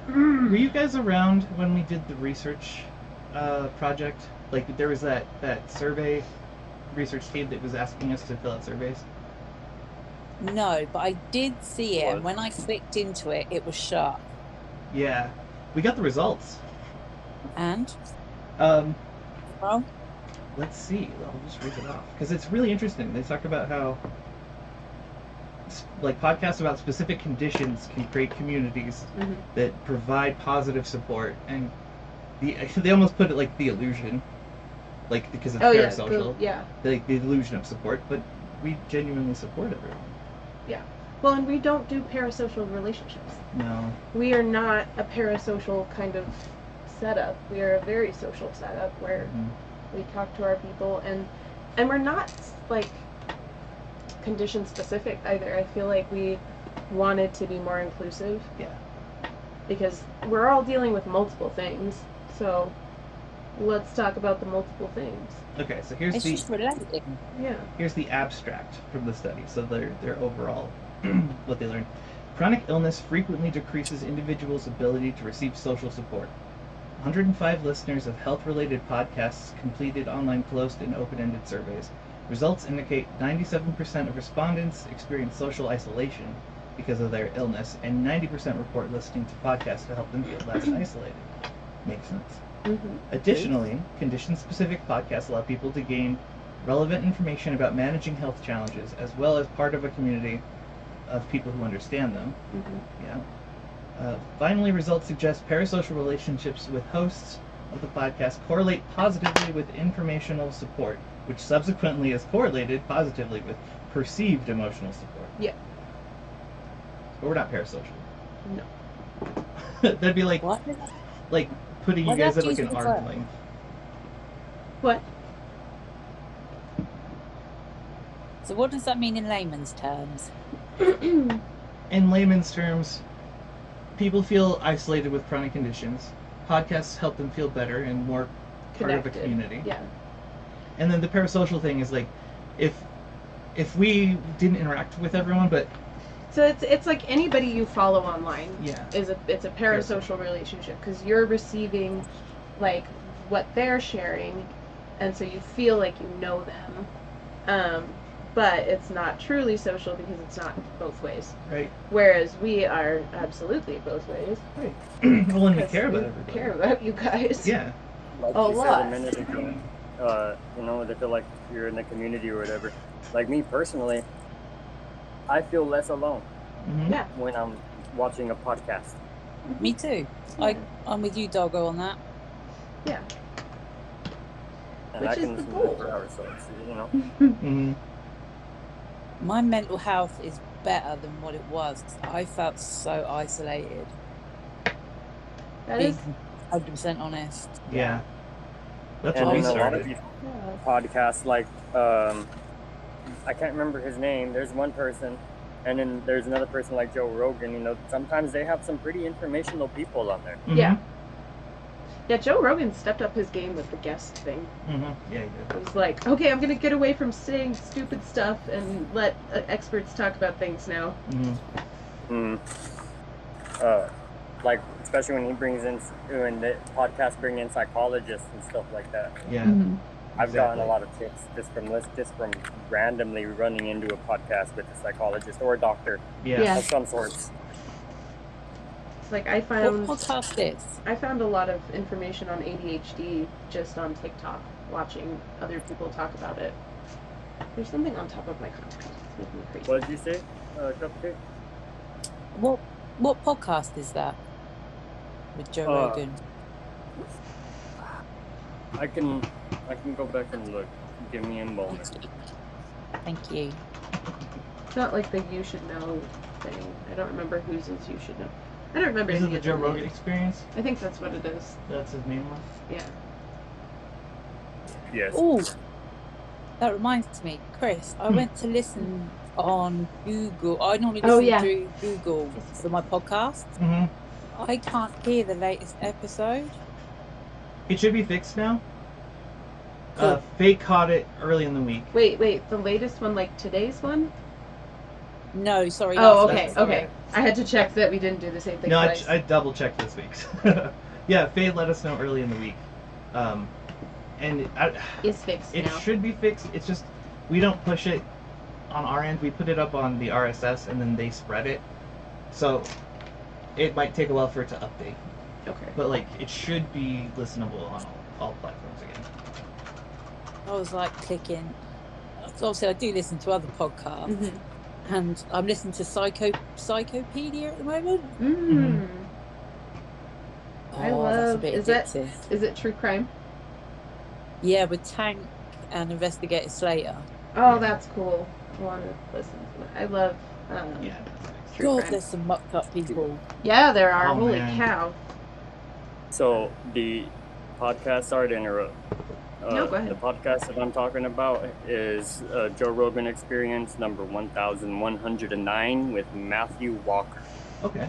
Were you guys around when we did the research project? Like there was that survey research team that was asking us to fill out surveys. No, but I did see it. What? And when I clicked into it, it was shut. Yeah. We got the results. And Well, let's see. I'll just read it off because it's really interesting. They talk about how podcasts about specific conditions can create communities that provide positive support, and they almost put it like the illusion, because it's parasocial. Yeah. The illusion of support, but we genuinely support everyone. Well, and we don't do parasocial relationships. No. We are not a parasocial kind of setup. We are a very social setup where we talk to our people, and we're not condition specific either. I feel like we wanted to be more inclusive. Yeah. Because we're all dealing with multiple things. So let's talk about the multiple things. Okay, so here's it's just relating. Yeah. Here's the abstract from the study. So their overall what they learned. Chronic illness frequently decreases individuals' ability to receive social support. 105 listeners of health-related podcasts completed online closed and open-ended surveys. Results indicate 97% of respondents experience social isolation because of their illness, and 90% report listening to podcasts to help them feel less isolated. Makes sense. Mm-hmm. Additionally, condition-specific podcasts allow people to gain relevant information about managing health challenges, as well as part of a community of people who understand them. Mm-hmm. Yeah. Finally, results suggest parasocial relationships with hosts of the podcast correlate positively with informational support, which subsequently is correlated positively with perceived emotional support. Yeah. But we're not parasocial. No. That'd be like What? putting you What guys at else do an you arm's prefer? length. What? So what does that mean in layman's terms? In layman's terms, people feel isolated with chronic conditions. Podcasts help them feel better and more part of a Connected. community. Yeah. And then the parasocial thing is if we didn't interact with everyone, but So it's like anybody you follow online yeah, it's a parasocial relationship because you're receiving what they're sharing, and so you feel like you know them, but it's not truly social because it's not both ways. right. Whereas we are absolutely both ways. Well, and we Because care about we everybody. care about you guys. Yeah. Like A you said lot. a minute ago, you know, they feel like you're in the community or whatever. Like me personally, I feel less alone Mhm. Yeah. when I'm watching a podcast. Me too. I'm with you, Doggo, on that. Yeah. And Which I is can the listen to it goal. for hours, so it's, you know. Mhm. My mental health is better than what it was. I felt so isolated. That Being is. 100% honest. Yeah. That's And what we then a lot of started. these Yeah. podcasts, like, I can't remember his name. There's one person, and then there's another person like Joe Rogan. You know, sometimes they have some pretty informational people on there. Mhm. Yeah. Yeah, Joe Rogan stepped up his game with the guest thing. Mhm. Yeah, you It was like, okay, I'm gonna get away from saying stupid stuff and let experts talk about things now. did. Mhm. Like, especially when he brings in, when the podcast bring in psychologists and stuff like that. Yeah. I've gotten a Exactly. lot of tips just from randomly running into a podcast with a psychologist or a doctor Yeah. Yeah. of some sorts. It's like I What found podcast is? a lot of information on ADHD just on TikTok, watching other people talk about it. There's something on top of my contact. It's making me crazy. What did you say, Cupcake? What podcast is that? With Joe Rogan. I can go back and look. Give me a moment. Thank you. It's not like the you should know thing. I don't remember whose is you should know. I don't remember. Is it any the of Joe the Rogan names. Experience? I think that's what it is. That's his main one. Yeah. Yes. Oh, that reminds me, Chris. I went to listen on Google. I normally listen yeah. through Google for my podcast. Mm-hmm. I can't hear the latest episode. It should be fixed now. Cool. Fake caught it early in the week. Wait, the latest one, like today's one? No, sorry. Oh, last okay, week's. okay. I had to check that we didn't do the same thing No, twice. I double checked this week's. Yeah, Faye let us know early in the week. And It's fixed it now. should be fixed. It's just we don't push it on our end. We put it up on the RSS and then they spread it. So it might take a while for it to update. Okay. But like it should be listenable on all platforms again. I was like clicking. So obviously, I do listen to other podcasts, Mm-hmm. and I'm listening to Psychopedia at the moment. Mm. Oh, I that's a love. bit Is addictive. it true crime? Yeah, with Tank and Investigator Slater. Oh, Yeah. that's cool. I want to listen to that. I love. Yeah. True God, crime. there's some mucked up people. Yeah, there are. Oh, Holy man. cow. So the podcast, sorry to interrupt. No, go ahead. The podcast that I'm talking about is Joe Rogan Experience number 1109 with Matthew Walker. Okay.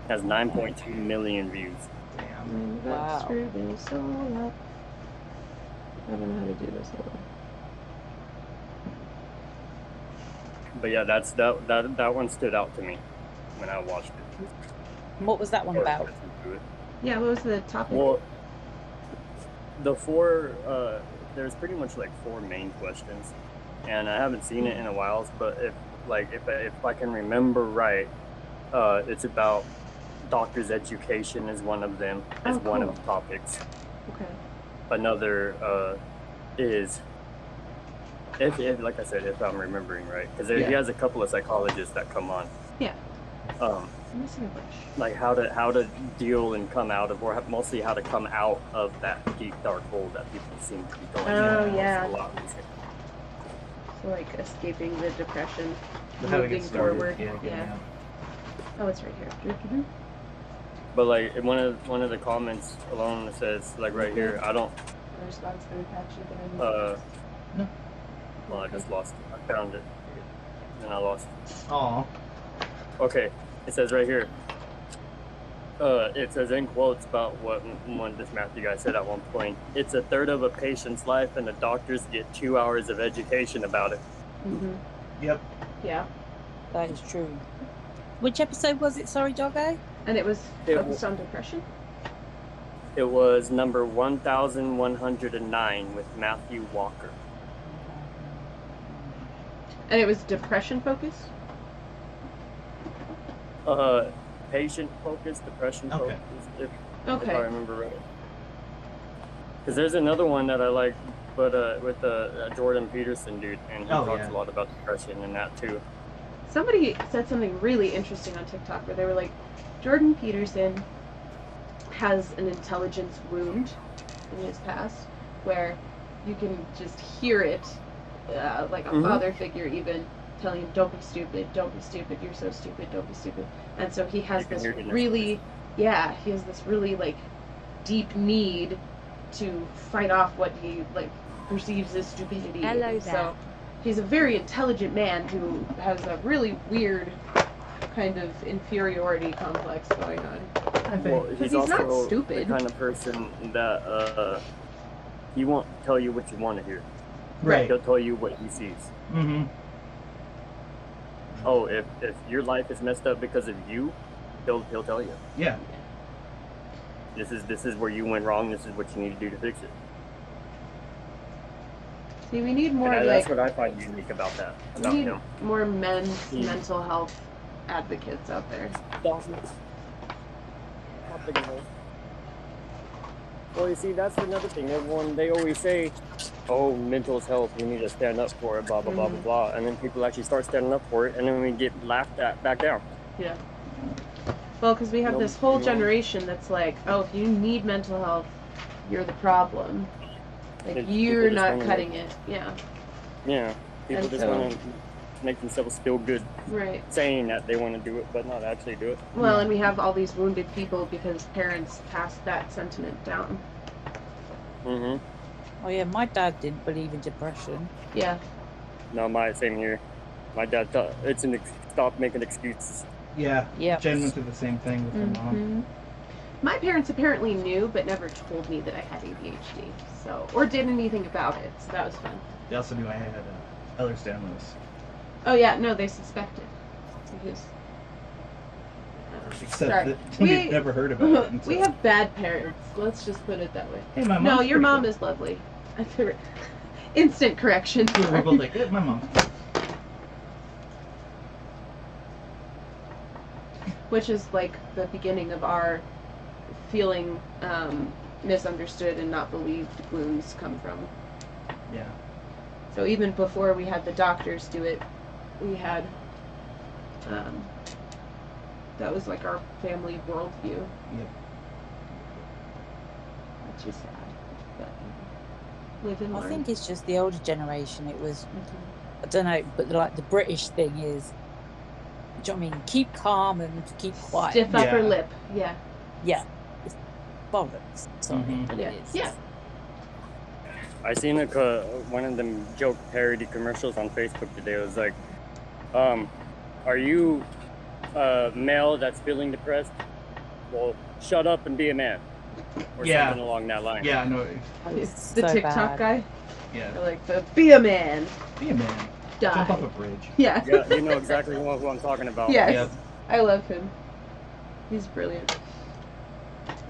Has 9.2 million views. Damn. Wow. Screw this all up. I don't know how to do this. Hold on. But yeah, that one stood out to me when I watched it. What was that one about? Listened to it. Yeah, what was the topic? Well, the four, there's pretty much like four main questions, and I haven't seen it in a while. But if I can remember right, it's about doctor's education is one of them. Is Oh, one cool. of the topics. Okay. Another is if like I said, if I'm remembering right, because Yeah. he has a couple of psychologists that come on. Yeah. Um, I'm missing a bunch. like how to deal and come out of, or mostly how to come out of that deep dark hole that people seem to be going Oh, in. yeah. A lot these days. So like escaping the depression, How to moving get started. forward. Yeah. Getting out. Oh, it's right here. But like one of the comments alone says like right here, I don't. The response very patchy, but I No. Well, I just lost it. I found it, and I lost it. Aw. Okay, it says right here. It says in quotes about what one this Matthew guy said at one point. It's a third of a patient's life, and the doctors get 2 hours of education about it. Mm-hmm. Yep. Yeah. That is true. Which episode was it? Sorry, Doggo? And it was It focused on depression? It was number 1109 with Matthew Walker. And it was depression focused? Patient focused, depression Okay. focused, if I Okay. remember right. Because there's another one that I like, but with Jordan Peterson dude, and he talks a lot about depression and that too. Somebody said something really interesting on TikTok where they were like, Jordan Peterson has an intelligence wound in his past where you can just hear it, like a father figure even telling him, don't be stupid, you're so stupid, don't be stupid. And so he has this really, he has this really like deep need to fight off what he like perceives as stupidity. Hello so there. he's a very intelligent man who has a really weird kind of inferiority complex going on. Well, he's not also stupid. the kind of person that he won't tell you what you want to hear. Right. He'll tell you what he sees. Mm-hmm. Oh, if your life is messed up because of you, he'll tell you. Yeah. This is where you went wrong. This is what you need to do to fix it. See, we need more And like that's what I find unique about that. About we need him. more men's mental health advocates out there. Well, you see, that's another thing. Everyone, they always say, oh, mental health, we need to stand up for it, blah, blah, blah, blah, blah. And then people actually start standing up for it, and then we get laughed at back down. Yeah. Well, because we have this whole generation that's like, oh, if you need mental health, you're the problem. Like, you're not cutting it. Yeah. Yeah. People just want to make themselves feel good. Right. Saying that they want to do it, but not actually do it. Well, and we have all these wounded people because parents passed that sentiment down. Mm-hmm. Oh yeah, my dad didn't believe in depression. Yeah. No, same here. My dad thought stop making excuses. Yeah. Yeah. Jen went through the same thing with her mom. My parents apparently knew, but never told me that I had ADHD, or did anything about it. So that was fun. They also knew I had Ehlers-Danlos. Oh yeah, no, they suspected. Because, Except sorry. that we've never heard about it. We have bad parents. Let's just put it that way. Hey, my No, mom's your mom good. is lovely. Instant correction. We're both like, my mom. Which is like the beginning of our feeling misunderstood and not believed wounds come from. Yeah. So even before we had the doctors do it, we had that was like our family worldview. Yep. Which is sad, but live and learn. I think it's just the older generation. It was, I don't know, but like the British thing is, do you know what I mean? Keep calm and keep quiet. Stiff upper lip. Yeah. Yeah. It's bollocks. Sorry, but Yeah. it is. Yeah. I seen one of them joke parody commercials on Facebook today. It was like, are you a male that's feeling depressed? Well, shut up and be a man. Or something along that line. Yeah, no. It's the so TikTok bad. guy. Yeah. They're like the be a man. Be a man. Die. Jump off a bridge. Yeah. Yeah, you know exactly who I'm talking about. Yes. Yep. I love him. He's brilliant.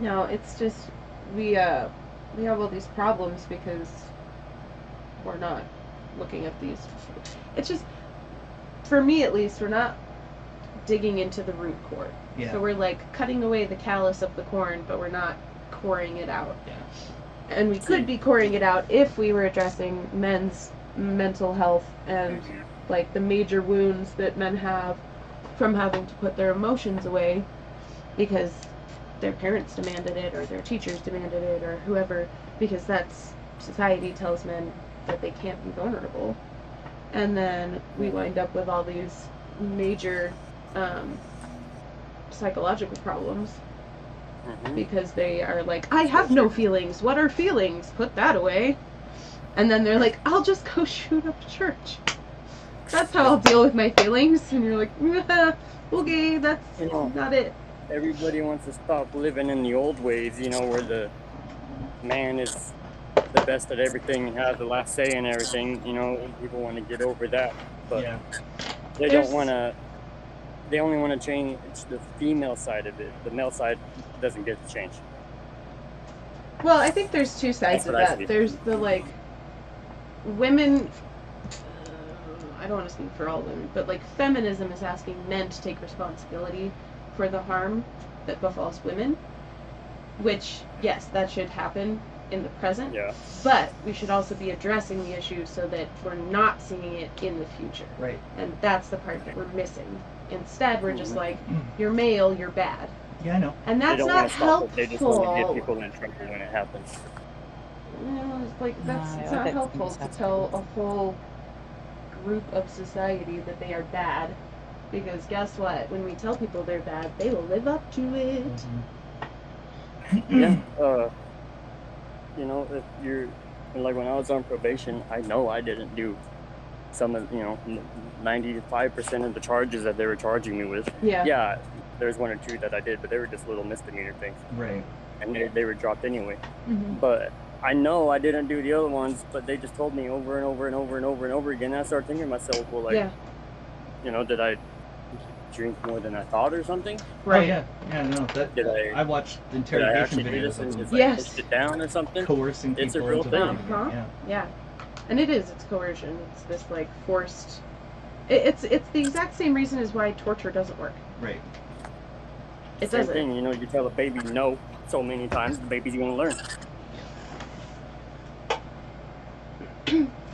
No, it's just we have all these problems because we're not looking at these. It's just, for me at least, we're not digging into the root core. Yeah. So we're like cutting away the callus of the corn, but we're not coring it out. Yeah. And we could be coring it out if we were addressing men's mental health and like the major wounds that men have from having to put their emotions away because their parents demanded it or their teachers demanded it or whoever, because that's society tells men that they can't be vulnerable. And then we wind up with all these major psychological problems because they are like, I have no feelings. What are feelings? Put that away. And then they're like, I'll just go shoot up a church. That's how I'll deal with my feelings. And you're like, okay, that's not it. Everybody wants to stop living in the old ways, where the man is the best at everything, has the last say in everything. People want to get over that, but they don't want to. They only want to change the female side of it. The male side doesn't get to change. Well, I think there's two sides of that. There's the like women. I don't want to speak for all women, but like feminism is asking men to take responsibility for the harm that befalls women. Which, yes, that should happen. in the present. Yeah. But we should also be addressing the issue so that we're not seeing it in the future. Right. And that's the part that we're missing. Instead, we're just Mhm. like, you're male, you're bad. Yeah, I know. And They that's don't not want to stop it. They just want to get helpful. people in trouble when it happens. It's like, that's No, it's I not don't helpful think to it's tell helpful. a whole group of society that they are bad. Because guess what? When we tell people they're bad, they will live up to it. Yeah. You know, if you're like when I was on probation, I know I didn't do some of 95% of the charges that they were charging me with. Yeah. Yeah, there's one or two that I did, but they were just little misdemeanor things, Right. and they were dropped anyway. Mm-hmm. But I know I didn't do the other ones, but they just told me over and over and over and over and over again. And I started thinking to myself, well, like, Yeah. did I drink more than I thought or something? Right. Oh, yeah. Yeah, no. Did I watched Did I interrogation actually do videos this of and them just like Yes. pushed it down or something? coercing people It's a real into thing. voting. Uh-huh. Yeah. Yeah. And it's coercion. It's this like forced. It's the exact same reason as why torture doesn't work. Right. It Same doesn't. thing, you tell a baby no so many times, the baby's gonna learn.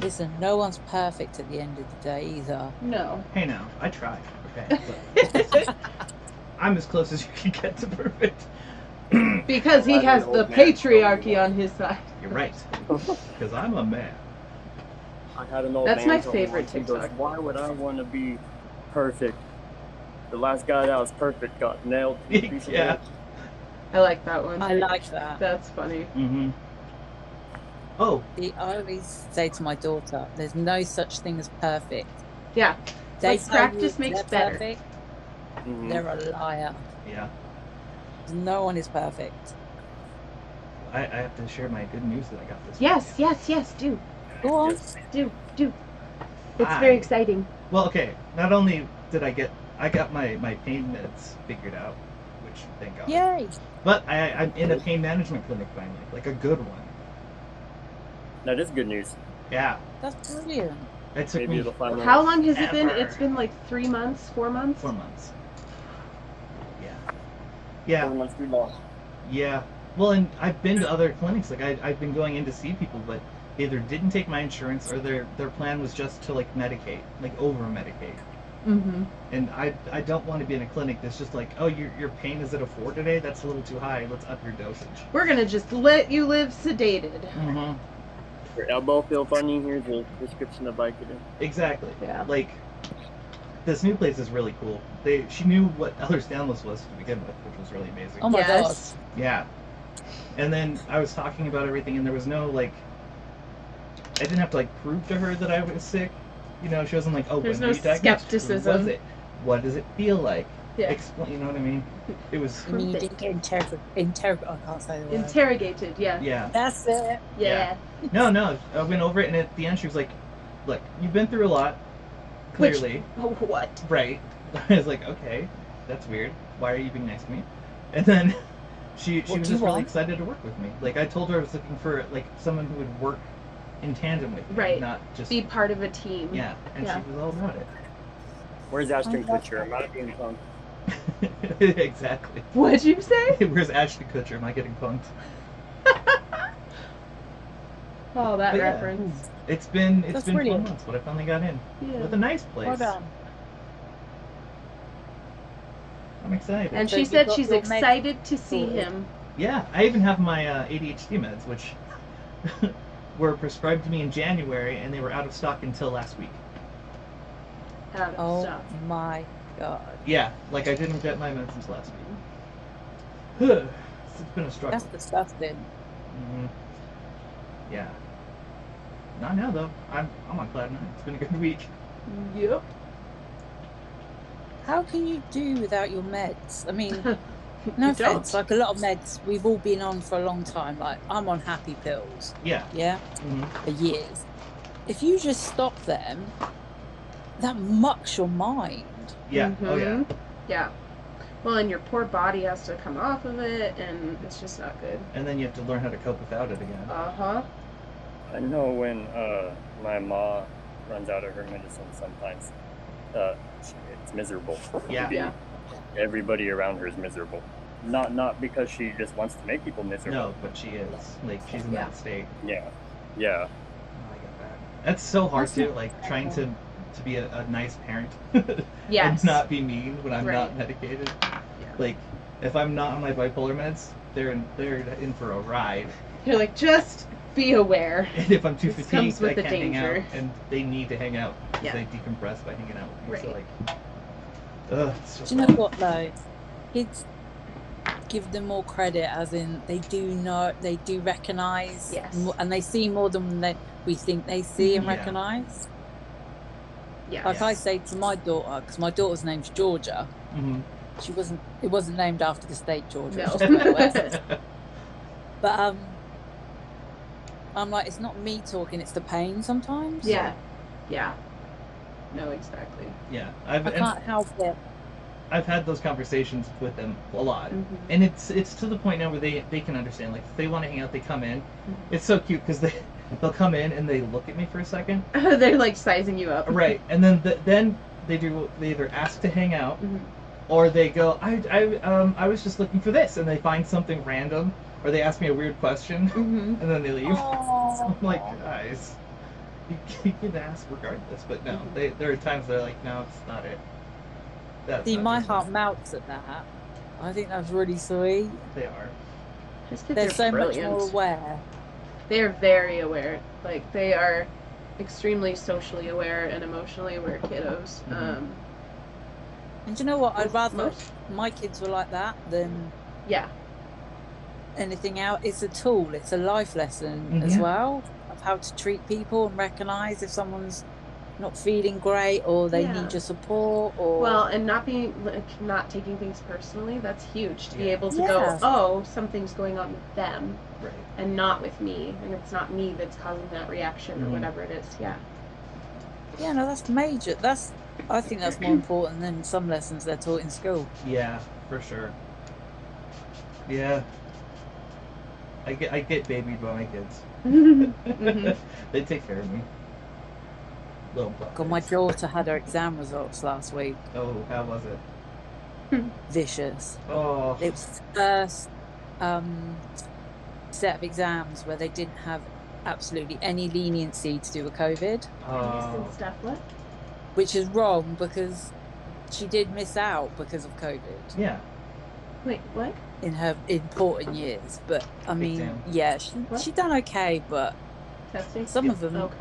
Listen, no one's perfect at the end of the day either. No. Hey, now. I try. Okay. But I'm as close as you can get to perfect. Because he I'm has an the old man. patriarchy on his side. You're right. Because I'm a man. I had an old That's man my tell me favorite once, he goes, TikTok. why would I want to be perfect? The last guy that was perfect got nailed. to a piece of Yeah. wood. I like that one. I like that. That's funny. Mm-hmm. Oh, See, I always say to my daughter, there's no such thing as perfect. Yeah. They Like, tell practice you makes they're better. perfect, Mhm. they're a liar. yeah. No one is perfect. I have to share my good news that I got this Yes, week. yes, do. Go on. Yes. Do. It's I- very exciting. Well, okay. Not only did I got my pain meds figured out, which thank God. Yay. But I'm in a pain management clinic finally, like a good one. That is good news. Yeah. That's brilliant. It took Maybe me it'll find How long has it been? Ever. It's been like 3 months, 4 months? 4 months. Yeah. 4 months too long. Yeah. Well, and I've been to other clinics. Like I've been going in to see people, but they either didn't take my insurance or their plan was just to like medicate, like over medicate. Mm-hmm. And I don't want to be in a clinic that's just like, oh, your pain is at a 4 today. That's a little too high. Let's up your dosage. We're gonna just let you live sedated. Mm-hmm. Your elbow feel funny? Here's a prescription of Vicodin. Exactly. Yeah. Like this new place is really cool. She knew what Ehlers-Danlos was to begin with, which was really amazing. Oh my Yes. Yeah. And then I was talking about everything, and there was no, like, I didn't have to, like, prove to her that I was sick. You know, she wasn't like, oh, There's when no were you diagnosed? skepticism. Who was it? What does it feel like? Yeah. Explain, you know what I mean? It was, God. You need to get interrogated. I can't say the word. Interrogated, yeah. yeah. That's it. Yeah. No, I went over it, and at the end she was like, look, you've been through a lot, clearly. Oh, what? Right. I was like, okay, that's weird. Why are you being nice to me? And then she What was do you just really want? excited to work with me. Like, I told her I was looking for, like, someone who would work in tandem with me. Right. Not just... Be part of a team. Yeah, and Yeah. she was all about Where's Ashton I love Kutcher? Am I being punked? it. Exactly. What'd you say? Where's Ashton Kutcher? Am I getting punked? Oh, that But yeah. reference. It's been That's 4 brilliant. months, but I finally got in. Yeah. With a nice place. Well done. I'm excited. And So she you said got she's your med- excited to see Cool. him. Yeah, I even have my ADHD meds, which were prescribed to me in January, and they were out of stock until last week. Out of Oh stuff. my God. Yeah, like I didn't get my meds since last week. It's been a struggle. That's disgusting. hmm Yeah. Not now though. I'm on cloud nine. It's been a good week. Yep. How can you do without your meds? I mean, You no don't. offense, like a lot of meds we've all been on for a long time. Like I'm on happy pills, Yeah. yeah, hmm for years. If you just stop them, that mucks your mind. Yeah. Oh yeah. Mhm. Yeah. Well, and your poor body has to come off of it, and it's just not good. And then you have to learn how to cope without it again. Uh-huh. I know when my mom runs out of her medicine sometimes, it's miserable. Yeah. Yeah. Everybody around her is miserable. Not because she just wants to make people miserable. No, but she is. Like, she's in that state. Yeah. Oh, I get that. That's so hard too. Like trying to be a nice parent. Yes. And not be mean when I'm Right. not medicated. Yeah. Like, if I'm not on my bipolar meds, they're in for a ride. You're like, just be aware. And if I'm too This fatigued, comes with I the can't hang out. danger. And they need to hang out because Yeah. they decompress by hanging out with me. So Right. like, it's just Do you know what though? Kids, give them more credit, as in they do recognise, Yes. and they see more than we think they see and Yeah. recognise. Yeah. Like I say to my daughter, because my daughter's name's Georgia. Mhm. It wasn't named after the state Georgia. No. It was just the West. But I'm like, it's not me talking, it's the pain sometimes. Yeah. Yeah. No, exactly. Yeah, I can't help it. I've had those conversations with them a lot, Mhm. and it's to the point now where they can understand. Like, if they want to hang out, they come in. It's so cute because they'll come in and they look at me for a second, They're like sizing you up. right? And then they either ask to hang out, Mhm. or they go, I was just looking for this, and they find something random, or they ask me a weird question, Mhm. and then they leave. Aww. I'm like, guys, you can ask regardless, but no, there are times they're like, no, it's not it. That's See, not my it. heart melts at that. I think that's really sweet. They are. These kids They're are so brilliant. much more aware. They are very aware. Like, they are extremely socially aware and emotionally aware kiddos. Mhm. And do you know what? I'd rather Most- my kids were like that than Yeah. anything else. It's a tool. It's a life lesson as Yeah. well of how to treat people and recognise if someone's not feeling great or they Yeah. need your support or Well, and not taking things personally, that's huge. To be Yeah. able to Yeah. go, oh, something's going on with them Right. and not with me. And it's not me that's causing that reaction or Mhm. whatever it is. Yeah. yeah, no, that's major. I think that's more important than some lessons they're taught in school. Yeah, for sure. Yeah. I get babied by my kids. Mhm. They take care of me. Little God, my buggers. daughter had her exam results last week. Oh, how was it? Vicious. Oh. It was the first set of exams where they didn't have absolutely any leniency to do with COVID, Oh. Stuff. What? which is wrong because she did miss out because of COVID Yeah. Wait, what? in her important years. But I mean, Exam. yeah, What? she done okay, but Testing? some of them Okay.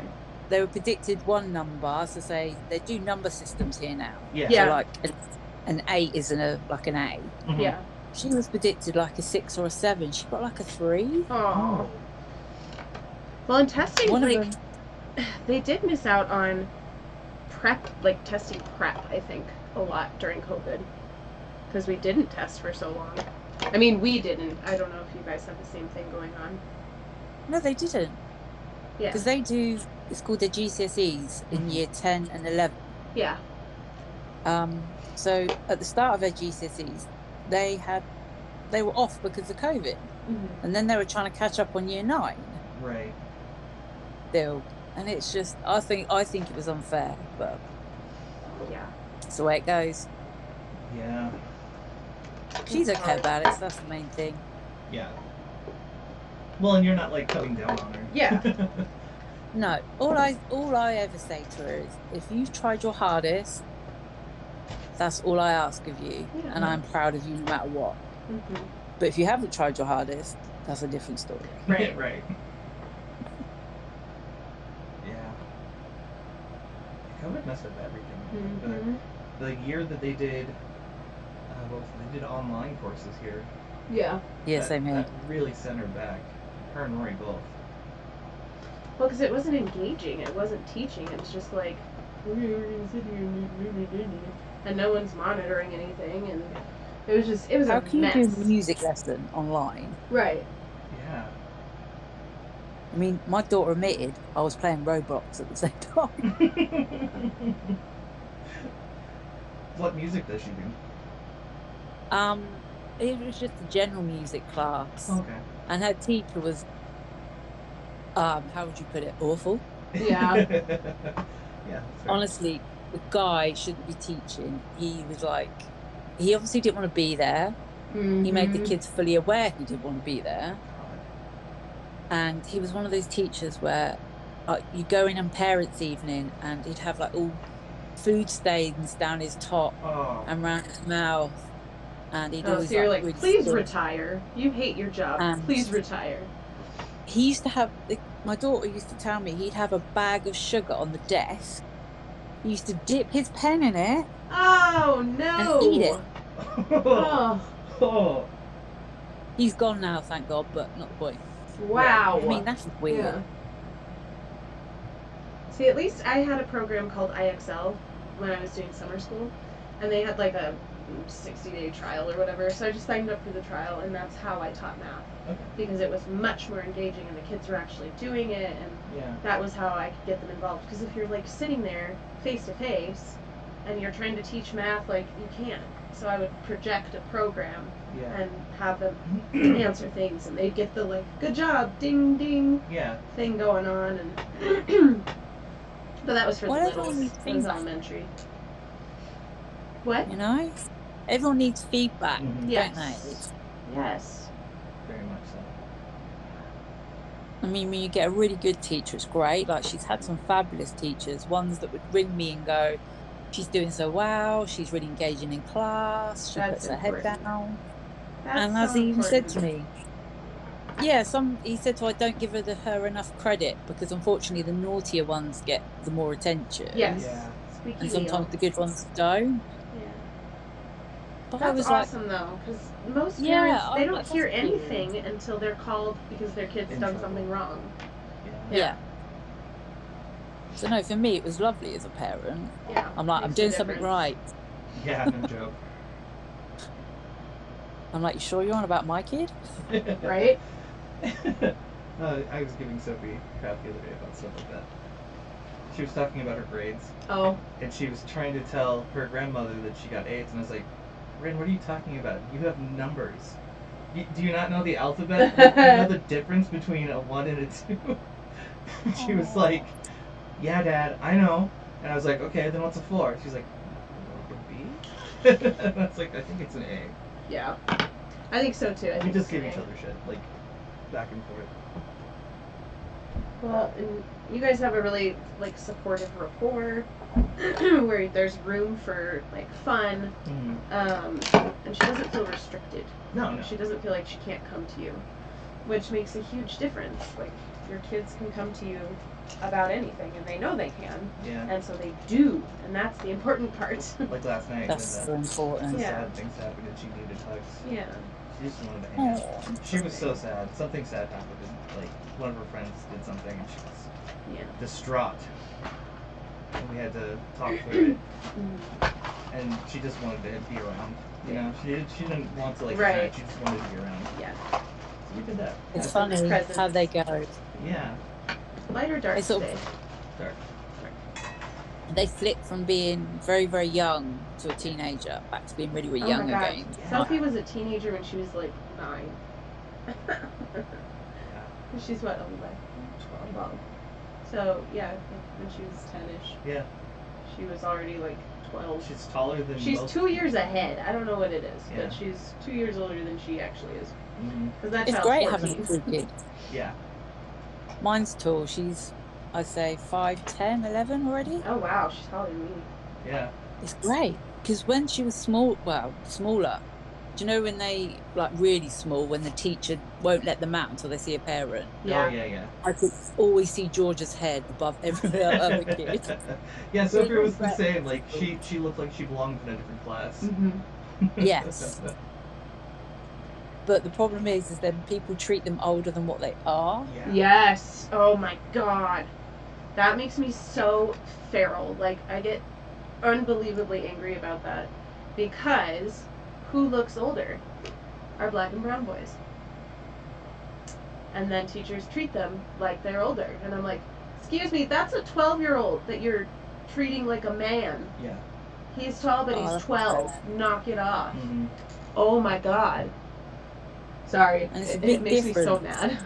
they were predicted one number. So say they do number systems here now. Yeah. Yeah. So like an 8 isn't like an A. Mhm. Yeah. She was predicted like a 6 or a 7. She got like a 3. Oh. Oh. Well, in testing, One of like, them, they did miss out on prep, like testing prep, I think, a lot during COVID. Because we didn't test for so long. I mean, we didn't. I don't know if you guys have the same thing going on. no, they didn't. Yeah. Because they do, it's called their GCSEs in year 10 and 11. Yeah. So at the start of their GCSEs, they were off because of COVID. Mhm. And then they were trying to catch up on year 9 Right. still. And it's just, I think it was unfair, but Yeah. it's the way it goes. Yeah. She's okay about it, so that's the main thing. Yeah. Well, and you're not like coming down on her. Yeah. No, all I ever say to her is, if you've tried your hardest, that's all I ask of you, Yeah. and I'm proud of you no matter what. Mhm. But if you haven't tried your hardest, that's a different story. Right. Right. Yeah. COVID messed up everything. Mhm. The year that they did, they did online courses here. Yeah. Yeah, that, same here. That really sent her back. Her and Rory both. Well, because it wasn't engaging. It wasn't teaching. It was just like, and no one's monitoring anything, and it was How a can mess. you do a music lesson online? Right. Yeah. I mean, my daughter admitted I was playing Roblox at the same time. What music does she do? It was just a general music class, Okay. and her teacher was, how would you put it, awful. Yeah. Yeah. That's fair. Honestly, the guy shouldn't be teaching. He was like, he obviously didn't want to be there, He made the Mhm. kids fully aware he didn't want to be there. And he was one of those teachers where you go in on parents' evening and he'd have like all food stains down his top Oh. and round his mouth. And he'd Oh, always so you're like, really please stood. retire. You hate your job. And Please retire. he used to have, my daughter used to tell me, he'd have a bag of sugar on the desk. He used to dip his pen in it Oh, no. and eat it. Oh, Oh. He's gone now, thank God, but not the point. wow. I mean, that's weird. Yeah. See, at least I had a program called IXL when I was doing summer school, and they had like a 60-day trial or whatever, so I just signed up for the trial, and that's how I taught math. Okay. Because it was much more engaging, and the kids were actually doing it, and Yeah. that was how I could get them involved. Because if you're like sitting there face to face, and you're trying to teach math, like, you can't. So I would project a program Yeah. and have them answer things, and they'd get the like, good job, ding ding Yeah. thing going on, and but that was for the Well, littles. everyone needs It was feedback. elementary. What? You know? Everyone needs feedback, Mhm. don't Yes. they? Yes. Very much so. I mean, when you get a really good teacher, it's great. Like, she's had some fabulous teachers, ones that would ring me and go, she's doing so well, she's really engaging in class, she That's puts her head important. down. That's And as so he even said important. to me, yeah, he said to her, I don't give her enough credit because unfortunately the naughtier ones get the more attention. Yes. Yeah. Squeaky And sometimes wheel. the good ones don't. Yeah. But I That's was like, awesome though, because most Yeah, parents, I they was don't like, hear that's good. anything until they're called because their kid's In done trouble. something wrong. Yeah. yeah. So no, for me it was lovely as a parent. Yeah. I'm like, I'm makes a doing something difference. right. Yeah, no joke. I'm like, you sure you're on about my kid? Right? I was giving Sophie crap the other day about stuff like that. She was talking about her grades, Oh. and she was trying to tell her grandmother that she got A's, and I was like, Rin, what are you talking about? You have numbers. Do you not know the alphabet? You know the difference between a 1 and a 2? She was like, yeah, Dad, I know. And I was like, okay, then what's a 4? She's like, a B? And I was like, I think it's an A. Yeah. I think so too. I We think just it's give an each A. other shit, like, back and forth. Well, and you guys have a really like supportive rapport where there's room for like fun, and she doesn't feel restricted. No. She doesn't feel like she can't come to you, which makes a huge difference. Like your kids can come to you about anything, and they know they can, Yeah. and so they do, and that's the important part. Like last night, That's when so important. some Yeah. sad things happened and she needed hugs. Yeah. She just wanted to hang out. Oh, She was so sad. Something sad happened. And, like, one of her friends did something and she was Yeah. distraught. And we had to talk through it. Mm. And she just wanted to be around. You know, she didn't want to, like, Right. vent, she just wanted to be around. Yeah. So we did that. it's Yeah, funny presents. how they go. Yeah. Light or dark It's all- today? Dark. They flip from being very, very young to a teenager back to being really, really Oh young my God. again. Sophie was a teenager when she was like 9. She's what, 11? 12. So, yeah, when she was 10-ish, Yeah. she was already like 12. She's taller than She's most. 2 years ahead. I don't know what it is, Yeah. but she's 2 years older than she actually is. Mhm. Because that It's child's great 14. having a cool kid. Yeah. Mine's tall. She's, I'd say, 5, 10, 11 already. Oh wow, she's taller than me. Yeah. It's great because when she was smaller, do you know when they like really small, when the teacher won't let them out until they see a parent? Yeah. Oh, yeah. I could always see George's head above every other kid. Yeah, Sophie was the same. Like, she looked like she belonged in a different class. Mm-hmm. Yes. But the problem is then people treat them older than what they are. Yeah. Yes. Oh my God. That makes me so feral. Like, I get unbelievably angry about that. Because who looks older? Our black and brown boys. And then teachers treat them like they're older. And I'm like, excuse me, that's a 12-year-old that you're treating like a man. Yeah. He's 12, but Oh, he's that's 12. bad. Knock it off. Mm-hmm. Oh my God. Sorry. And it's a It big makes me so difference. mad.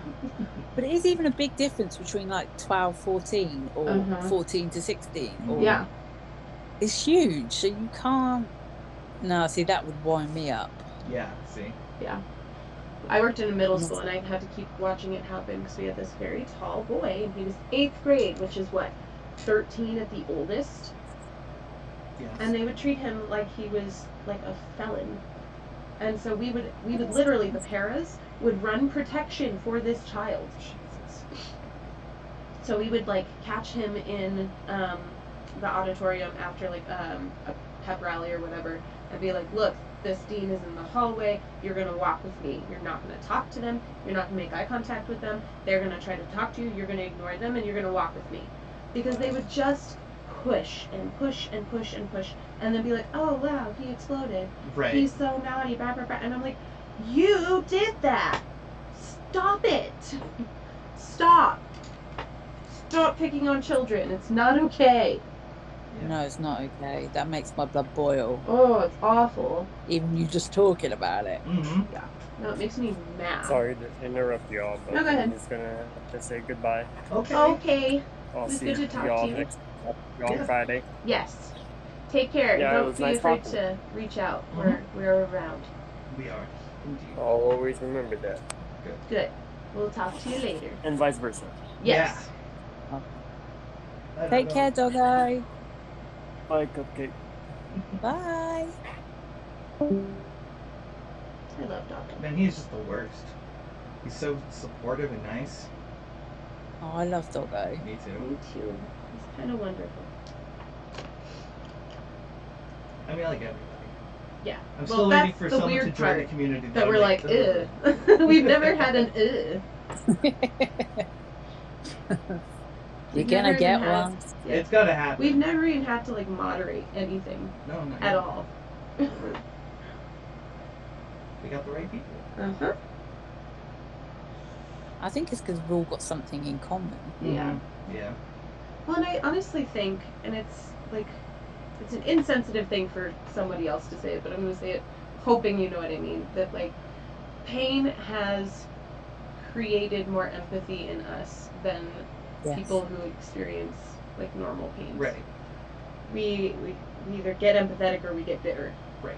But it is even a big difference between like 12, 14 or Uh-huh. 14 to 16. Or Yeah. It's huge. So you can't. No, see, that would wind me up. Yeah. See. Yeah. I worked in a middle school, and I had to keep watching it happen because we had this very tall boy, and he was 8th grade, which is what, 13 at the oldest. Yes. And they would treat him like he was like a felon. And so we would literally, the paras would run protection for this child. Jesus. So we would like catch him in the auditorium after like a pep rally or whatever, and be like, look, this dean is in the hallway, you're going to walk with me, you're not going to talk to them, you're not going to make eye contact with them, they're going to try to talk to you, you're going to ignore them, and you're going to walk with me. Because they would just push and push and push and push, and then be like, oh wow, he exploded, Right. he's so naughty, blah, blah, blah. And I'm like, you did that, stop it, stop picking on children, it's not okay. No, it's not okay. That makes my blood boil. Oh, it's awful. Even you just talking about it. Mm-hmm. No, it makes me mad. Sorry to interrupt y'all, but No, go ahead. I'm just gonna have to say goodbye. Okay. Okay. I'll It was see good to talk y'all to you. next on Yeah. Friday. Yes. Take care. Yeah, it Don't was be nice afraid talking. to reach out. Mhm. We're around. We are. Indeed. I'll always remember that, Good. We'll talk to you later. and vice versa. Yes. I don't Take know. care, doggo. Bye, Cupcake. Bye. I love Doggo. Man, he's just the worst. He's so supportive and nice. Oh, I love doggo. Me too. Me too. He's kind of wonderful. I mean, I like everybody. Yeah. I'm Well, still waiting that's for the someone to weird join the part, community that I'm we're like, "Ugh." We've never had an You're We've gonna never get even had- one. Yeah. It's gotta happen. We've never even had to like moderate anything No, not at yet. all. We got the right people. Uh-huh. I think it's because we've all got something in common. Yeah. Mhm. Yeah. Well, and I honestly think, and it's like, it's an insensitive thing for somebody else to say it, but I'm going to say it hoping you know what I mean, that like, pain has created more empathy in us than Yes. people who experience like normal pain. Right. We either get empathetic or we get bitter. Right.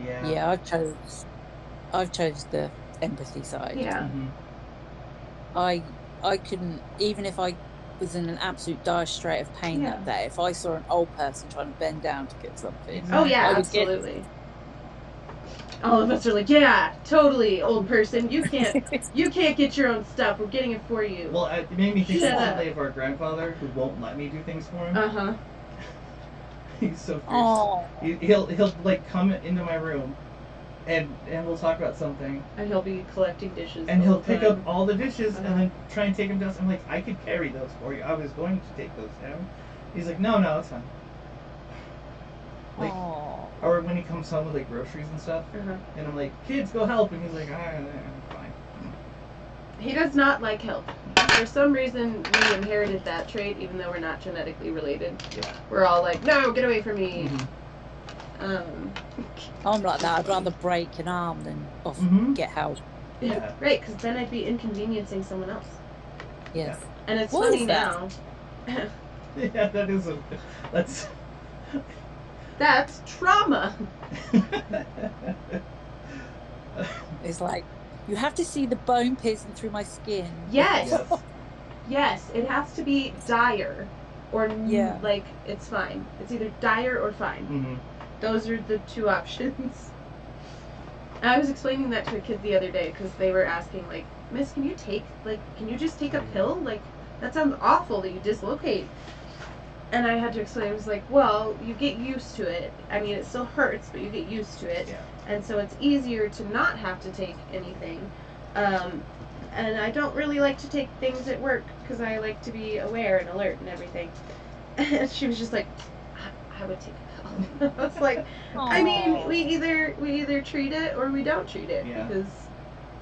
Yeah. Yeah, I've chose the empathy side. Yeah. Mhm. I couldn't, even if I was in an absolute dire strait of pain Yeah. that day, if I saw an old person trying to bend down to get something, Oh yeah, I would get- absolutely. All of us are like, yeah, totally, old person. You can't get your own stuff. We're getting it for you. Well, it made me think Shut up. instantly of our grandfather who won't let me do things for him. Uh-huh. He's so fierce. Oh, He'll like come into my room, and we'll talk about something, And he'll be collecting dishes. and all he'll the pick time. up all the dishes Uh-huh. and then try and take them down. I'm like, I could carry those for you. I was going to take those down. He's like, no, it's fine. Like, oh. or when he comes home with like groceries and stuff, Uh-huh. and I'm like, kids, go help, and he's like, I'm fine. He does not like help. For some reason, we inherited that trait, even though we're not genetically related. Yeah. We're all like, no, get away from me. Mhm. I'm like that. I'd rather break an arm than Mhm. get help. Yeah. Right, because then I'd be inconveniencing someone else. Yes. And it's What funny is that? now. Yeah, that is that's. That's trauma. It's like, you have to see the bone piercing through my skin. Yes. Yes. Yes, it has to be dire, or Yeah. like it's fine. It's either dire or fine. Mhm. Those are the two options. I was explaining that to a kid the other day because they were asking like, Miss, can you just take a pill? Like, that sounds awful that you dislocate. And I had to explain, I was like, well, you get used to it. I mean, it still hurts, but you get used to it. Yeah. And so it's easier to not have to take anything. And I don't really like to take things at work because I like to be aware and alert and everything. And she was just like, I would take a pill. I was like, I mean, Aw. we either treat it or we don't treat it Yeah. because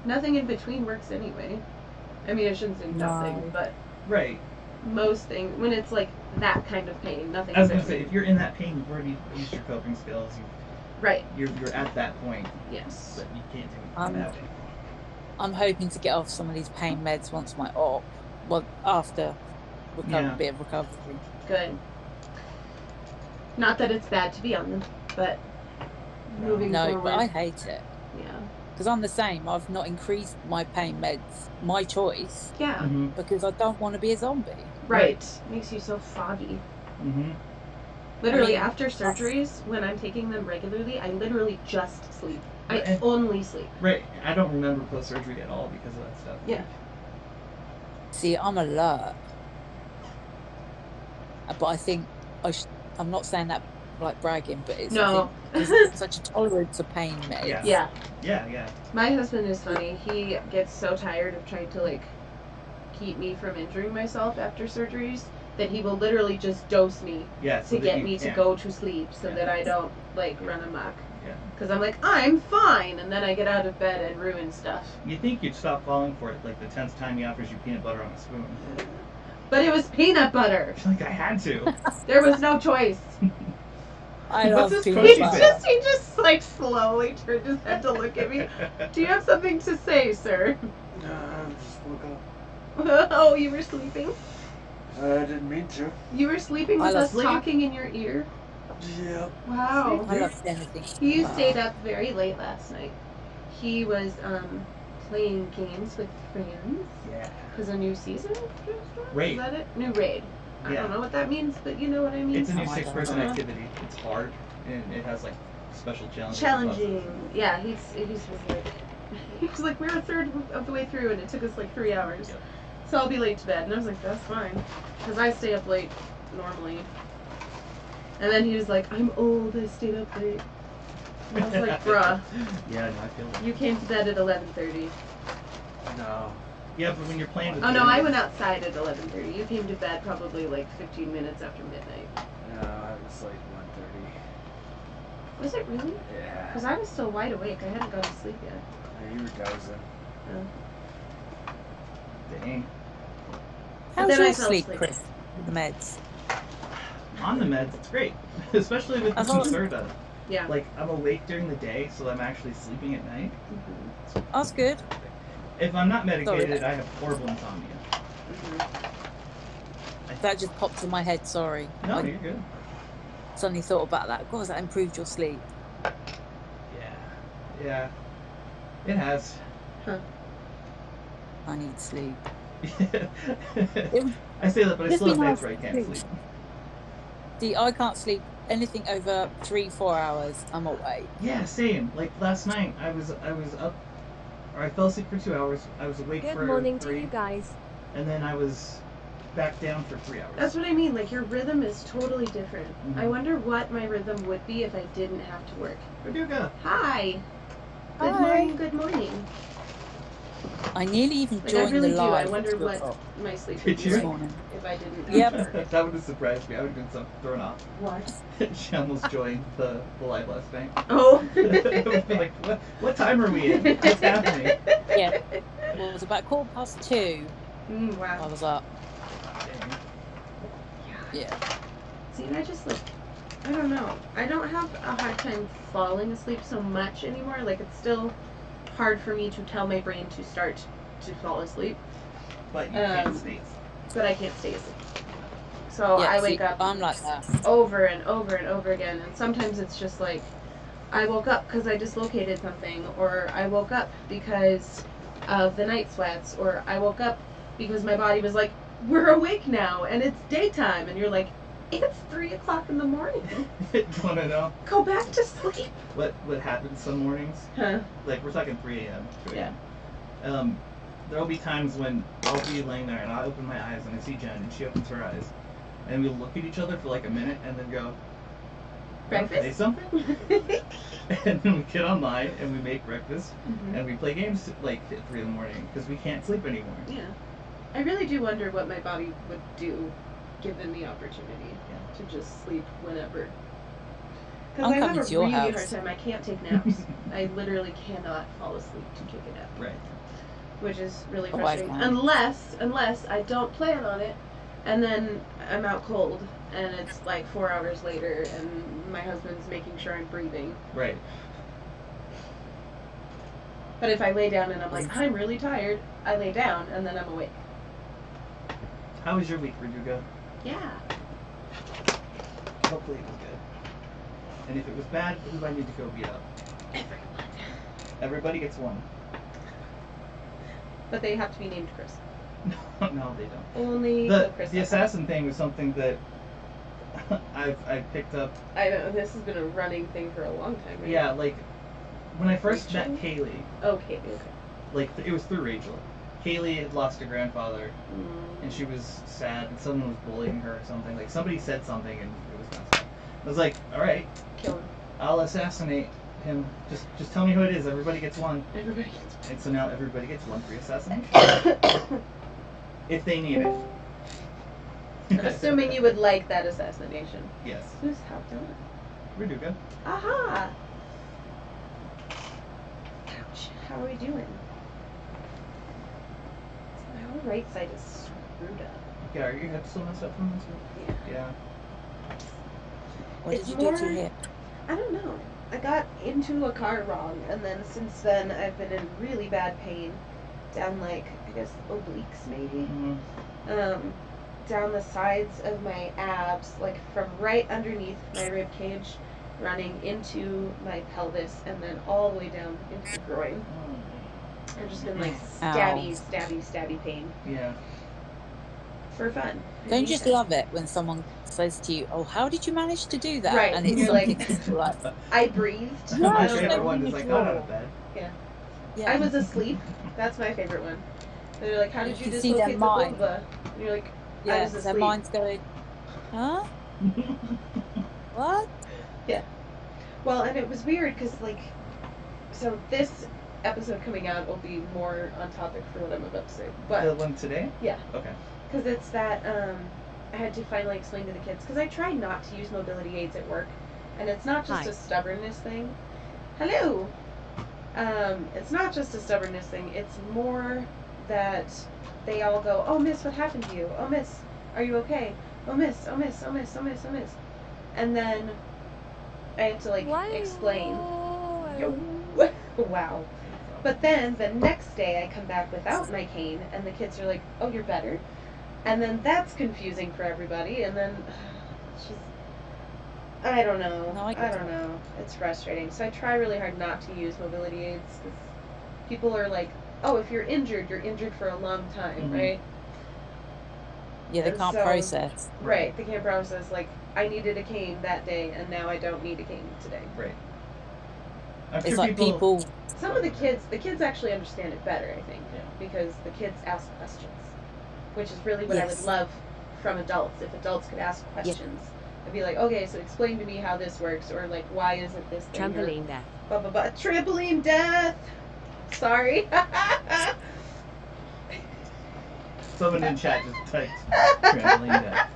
nothing in between works anyway. I mean, I shouldn't say nothing, No. but Right. most things, when it's like that kind of pain, nothing. I was gonna say, if you're in that pain, you've already used your coping skills. Right. You're at that point, Yes. but you can't do anything about it. I'm hoping to get off some of these pain meds once my op. Well, after Yeah. a bit of recovery. Good. Not that it's bad to be on them, but moving No, forward. but I hate it. Yeah. Because I'm the same. I've not increased my pain meds, my choice, Yeah. Mm-hmm. because I don't want to be a zombie. Right. Makes you so foggy. Mm-hmm. Literally, I mean, after surgeries, when I'm taking them regularly, I literally just sleep. I And- only sleep. Right. I don't remember post-surgery at all because of that stuff. Yeah. See, I'm alert. But I think I'm not saying that like bragging, but it's No. I think such a tolerance of pain meds. Yeah. Yeah. Yeah, yeah. My husband is funny. He gets so tired of trying to, like, keep me from injuring myself after surgeries that he will literally just dose me Yeah. to get me to go to sleep so Yeah. that I don't, like, run amok. Yeah. Because I'm like, I'm fine, and then I get out of bed and ruin stuff. You think you'd stop falling for it like the 10th time he offers you peanut butter on a spoon. But it was peanut butter. I feel like I had to. There was no choice. I What's love this peanut cookie butter. say? He just like slowly turned his head to look at me. Do you have something to say, sir? I just woke up. Oh, you were sleeping? I didn't mean to. You were sleeping I with love us sleep. talking in your ear? Yep. Wow. I love anything. He stayed up very late last night. He was playing games with friends. Yeah. Because a new season just dropped? Raid. Is that it? New raid. I Yeah. don't know what that means, but you know what I mean. It's a new Oh, I 6-person don't know. activity. It's hard, and it has like special challenges. Challenging. Yeah, he was like we're a third of the way through and it took us like 3 hours. Yep. So I'll be late to bed, and I was like, that's fine, because I stay up late normally. And then he was like, I'm old, I stayed up late. And I was like, bruh, Yeah, no, I feel it. you came to bed at 11:30. No. Yeah, but when you're playing with Oh no, kids- I went outside at 11:30. You came to bed probably like 15 minutes after midnight. No, it was like 1:30. Was it really? Yeah. Because I was still wide awake. I hadn't gone to sleep yet. Yeah, you were dozing. Dang. How's then I your fell sleep, asleep. Chris? With the meds? On the meds, it's great. Especially with the That's awesome. Concerta. Yeah. Like, I'm awake during the day, so I'm actually sleeping at night. Mhm. That's good. If I'm not medicated, Sorry. I have horrible insomnia. Mhm. That just popped in my head, sorry. No, I you're good. suddenly thought about that. God, that improved your sleep. Yeah. Yeah. It has. I need sleep. I say that, but I Just still have be nights nice where I to can't sleep. sleep. See, I can't sleep anything over 3-4 hours. I'm awake. Yeah, same. Like last night, I was up, or I fell asleep for 2 hours. I was awake Good for morning to 3, you guys. and then I was back down for 3 hours. That's what I mean. Like your rhythm is totally different. Mhm. I wonder what my rhythm would be if I didn't have to work. Paducah. Hi. Good Hi. morning. Good morning. I nearly even Like I joined really the do. I live wonder at 2 what o'clock my sleep would Did be you? this like morning. if I didn't. have Yep. to work. That would have surprised me. I would have been so thrown off. What? She almost joined the live last night. Oh. I would have been like, what time are we in? What's happening? Yeah. Well, it was about 2:15. I Wow. was up. Dang. Yeah. See, and I just like, I don't know. I don't have a hard time falling asleep so much anymore. Like it's still hard for me to tell my brain to start to fall asleep, But you can't Um, stay. but I can't stay asleep. So Yeah, I see, wake up I'm like that. over and over and over again, and sometimes it's just like I woke up because I dislocated something, or I woke up because of the night sweats, or I woke up because my body was like, we're awake now and it's daytime, and you're like, it's 3 o'clock in the morning. You want to know Go back to sleep. what happens some mornings? Huh. Like, we're talking 3 a.m. 2 a.m. There'll be times when I'll be laying there and I'll open my eyes and I see Jen and she opens her eyes. And we'll look at each other for like a minute and then go, "Wanna Breakfast?" Say something? And then we get online and we make breakfast Mhm. and we play games like at 3 in the morning because we can't sleep anymore. Yeah. I really do wonder what my body would do given the opportunity to just sleep whenever. Because I'm I have coming a to your really hard house. time. I can't take naps. I literally cannot fall asleep to take a nap. Right. Which is really Oh, I frustrating. can. Unless I don't plan on it, and then I'm out cold, and it's like 4 hours later, and my husband's making sure I'm breathing. Right. But if I lay down and I'm like, I'm really tired, I lay down, and then I'm awake. How was your week, Verdugo? Yeah. Hopefully it was good. And if it was bad, who do I need to go beat up? Everyone. Everybody gets one. But they have to be named Chris. No, they don't. Only Chris. The assassin thing was something that I've picked up. I know, this has been a running thing for a long time, right? Yeah, like, when I first Rachel? met Kaylee, Oh, Kaylee, okay. like, it was through Rachel. Kaylee had lost her grandfather, Mm. and she was sad, and someone was bullying her or something. Like, somebody said something, and it was messed up. I was like, alright, Kill him. I'll assassinate him. Just tell me who it is. Everybody gets one. Everybody gets And so now everybody gets one free assassination. If they need it. Assuming you would like that assassination. Yes. Who's how done? We do good. Aha! Ouch. How are we doing? My whole right side is screwed up. Yeah, are your hips still messed up from this week? Yeah. Yeah. What It's did you do to more- your hip? I don't know. I got into a car wrong, and then since then I've been in really bad pain. Down, like, I guess obliques maybe? Mm-hmm. Down the sides of my abs, like from right underneath my rib cage, running into my pelvis, and then all the way down into the groin. I've just been like stabby pain Yeah. for fun. Don't you just love it when someone says to you, "Oh, how did you manage to do that?" Right, And it's you're something like- simple like, I breathed. Yeah, My it's favorite like one is like, got out of bed. yeah. I was asleep. That's my favorite one. They're like, how did You you can see their dislocate the mind. vulva? And you're like, I yeah, was their asleep. mind's going, huh? What? Well, and it was weird because, like, so this episode coming out will be more on topic for what I'm about to say. The But, one today? yeah. Okay. Because it's that, I had to finally explain to the kids, because I try not to use mobility aids at work, and it's not just Hi. a stubbornness thing. Hello! It's not just a stubbornness thing, it's more that they all go, oh, miss, what happened to you? Oh, miss, are you okay? Oh, miss, oh, miss, oh, miss, oh, miss, oh, miss. And then I have to, like, explain. Yo. Wow. But then the next day I come back without my cane, and the kids are like, oh, you're better? And then that's confusing for everybody, and then it's just, I don't know. No, I I get don't know. It's frustrating. So I try really hard not to use mobility aids, because people are like, oh, if you're injured for a long time, Mhm. right? Yeah, they And can't so- process. Right. They can't process, like, I needed a cane that day, and now I don't need a cane today. Right. I'm It's sure like people Some of the kids actually understand it better, I think, Yeah. because the kids ask questions, which is really what I would Yes. love from adults. If adults could ask questions, I'd be like, okay, so explain to me how this works, or like, why isn't this thing? Trampoline death. Blah, blah, blah. Trampoline death! Sorry. Someone in chat just typed trampoline death.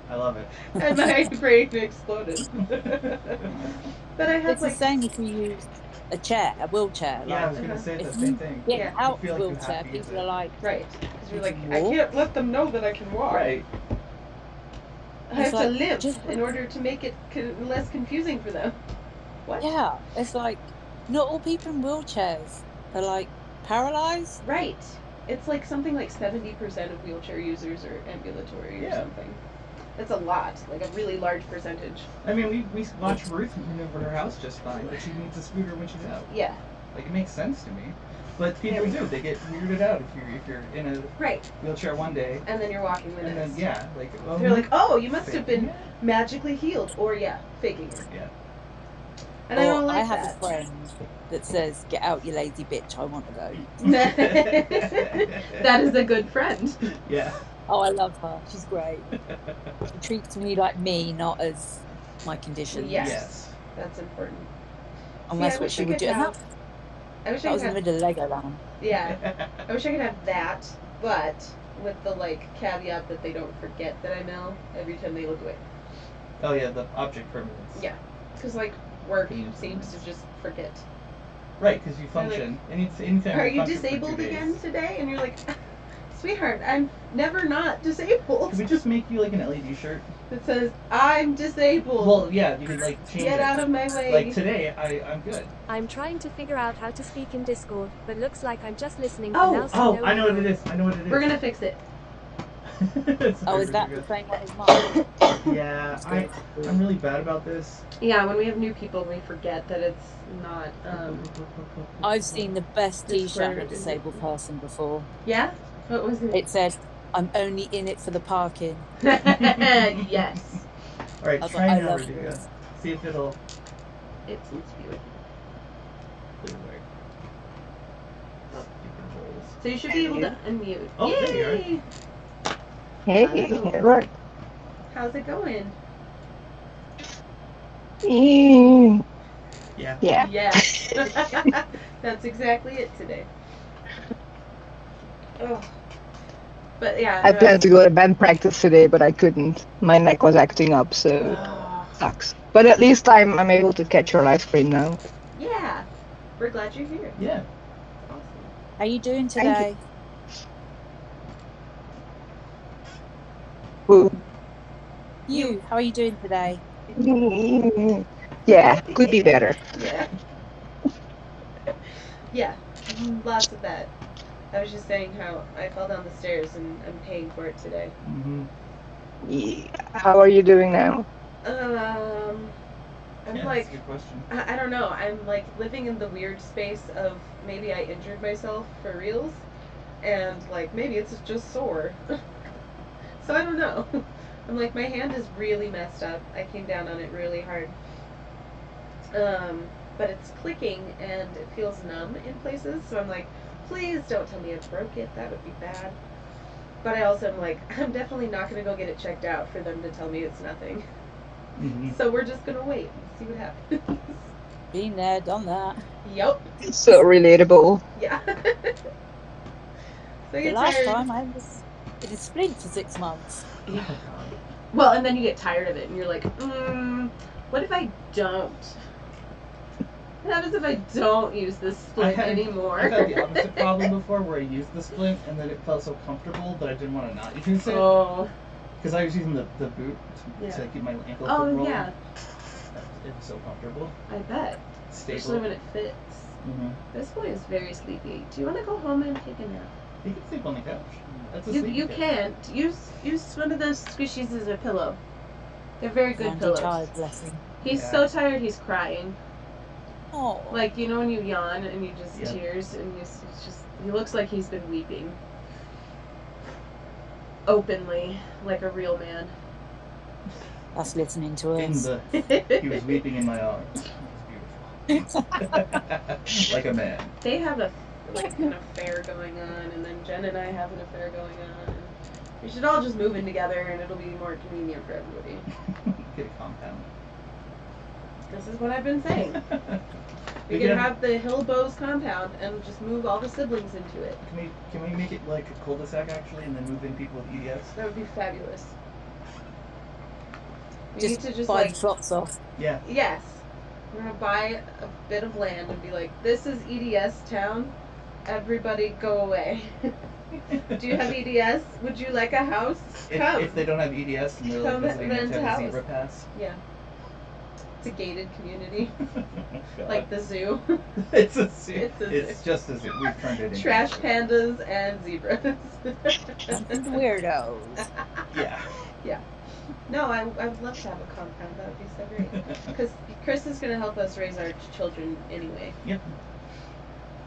I love it. And my brain exploded. But I had it's like, the same if you use a chair, a wheelchair. Yeah, I Like, was gonna say the if same you thing. get Yeah. out You feel the like you have wheelchair, to use people it. are like, right, because you're You like, can I walk. can't let them know that I can walk. Right. I have It's to like, limp just- in order to make it less confusing for them. What? yeah, it's like not all people in wheelchairs are like paralyzed. Right. It's like something like 70% of wheelchair users are ambulatory or Yeah. something. That's a lot, like a really large percentage. I mean, we watch Ruth maneuver her house just fine, but she needs a scooter when she's out. Yeah. Like, it makes sense to me. But people do. They get weirded out if you're in a Right. wheelchair one day, And then you're walking with and then us. yeah, like oh, They're like, oh, you must have faking been it? magically healed. Or, yeah, faking it. Yeah. And I Or don't like have that. a friend that says, "Get out, you lazy bitch! I want to go." That is a good friend. Yeah. Oh, I love her. She's great. She treats me like me, not as my condition. Yes. Yes. That's important. And See, I that's what wish she I would could do. And have- that, I wish that I was could in the have, middle of Legoland. yeah. I wish I could have that, but with the, like, caveat that they don't forget that I'm ill every time they look away. Oh yeah, the object permanence. Yeah. Because, like, work Being seems to just forget. Right, because you They're like, function. Anytime Are you you function for 2 disabled days. again today? And you're like, sweetheart, I'm never not disabled. Can we just make you like an LED shirt? That says, I'm disabled. Well, yeah, you could like change Get it. out of my way. Like today, I'm good. I'm trying to figure out how to speak in Discord, but looks like I'm just listening for Oh, now. So Oh, no I know what info. it is. I know what it is. We're gonna fix it. It's Oh, very, is that very the same one as mine? good. Yeah, I'm really bad about this. Yeah, when we have new people, we forget that it's not. I've seen the best T-shirt on a Discord. disabled person before. Yeah? What was it? It said, "I'm only in it for the parking." Yes. All right, I was try like, I now, love Rodrigo. this. See if it'll. It seems to be working. It'll work. Different holes. So you should be able to unmute. Oh, there you are. Yay! Hey, it worked. How's it going? Yeah. Yeah. Yeah. That's exactly it today. Oh. But yeah. I no, planned to go to band practice today, but I couldn't. My neck was acting up, so Oh, sucks. But at least I'm able to catch your live stream now. yeah. We're glad you're here. Yeah. Awesome. How you doing Thank you. today? Woo. You, how are you doing today? Yeah, could be better. Yeah. Yeah. Lots of that. I was just saying how I fell down the stairs and I'm paying for it today. Yeah. How are you doing now? I'm Yeah, like, that's a good question. I don't know. I'm like living in the weird space of maybe I injured myself for reals, and like maybe it's just sore. So I don't know. I'm like, my hand is really messed up. I came down on it really hard. But it's clicking and it feels numb in places. So I'm like, please don't tell me I broke it. That would be bad. But I also am like, I'm definitely not going to go get it checked out for them to tell me it's nothing. So we're just going to wait and see what happens. Been there, done that. Yup. So relatable. Yeah. So The you get last tired. time I was in a splint for 6 months. Yeah. Well, and then you get tired of it and you're like, what if I don't? What happens if I don't use this splint anymore? I've had the opposite problem before where I used the splint and then it felt so comfortable that I didn't want to not use it. Oh. Because I was using the boot to Yeah. keep my ankle Oh, from rolling. yeah. It was so comfortable. I bet. Stable. Especially when it fits. This boy is very sleepy. Do you want to go home and take a nap? You can sleep on the couch. That's a You sleeping couch. can't. Use one of those squishies as a pillow. They're very good Sandy pillows. tired, bless him. He's Yeah. so tired he's crying. Oh. Like, you know when you yawn and you just Yeah. tears and it's just he looks like he's been weeping. Openly, like a real man. That's listening to In us. the, he was weeping in my arms. It was beautiful. Like a man. They have an affair going on, and then Jen and I have an affair going on. And we should all just move in together, and it'll be more convenient for everybody. Get a compound. This is what I've been saying. We can have the Hillbows compound and just move all the siblings into it. Can we make it like a cul-de-sac actually, and then move in people with EDS? That would be fabulous. We Just need to just buy like the plots off. Yeah. yes, we're gonna buy a bit of land and be like, this is EDS town. Everybody go away. Do you have EDS? Would you like a house? Come. If they don't have EDS and they're like Come visiting rent to a have a house. zebra pass. Yeah. It's a gated community, God. like the zoo. It's a zoo. It's a It's just a zoo. We've turned it into Trash a zoo. pandas and zebras. Weirdos. Yeah. Yeah. No, I would love to have a compound. That would be so great. Because Chris is going to help us raise our children anyway. Yep.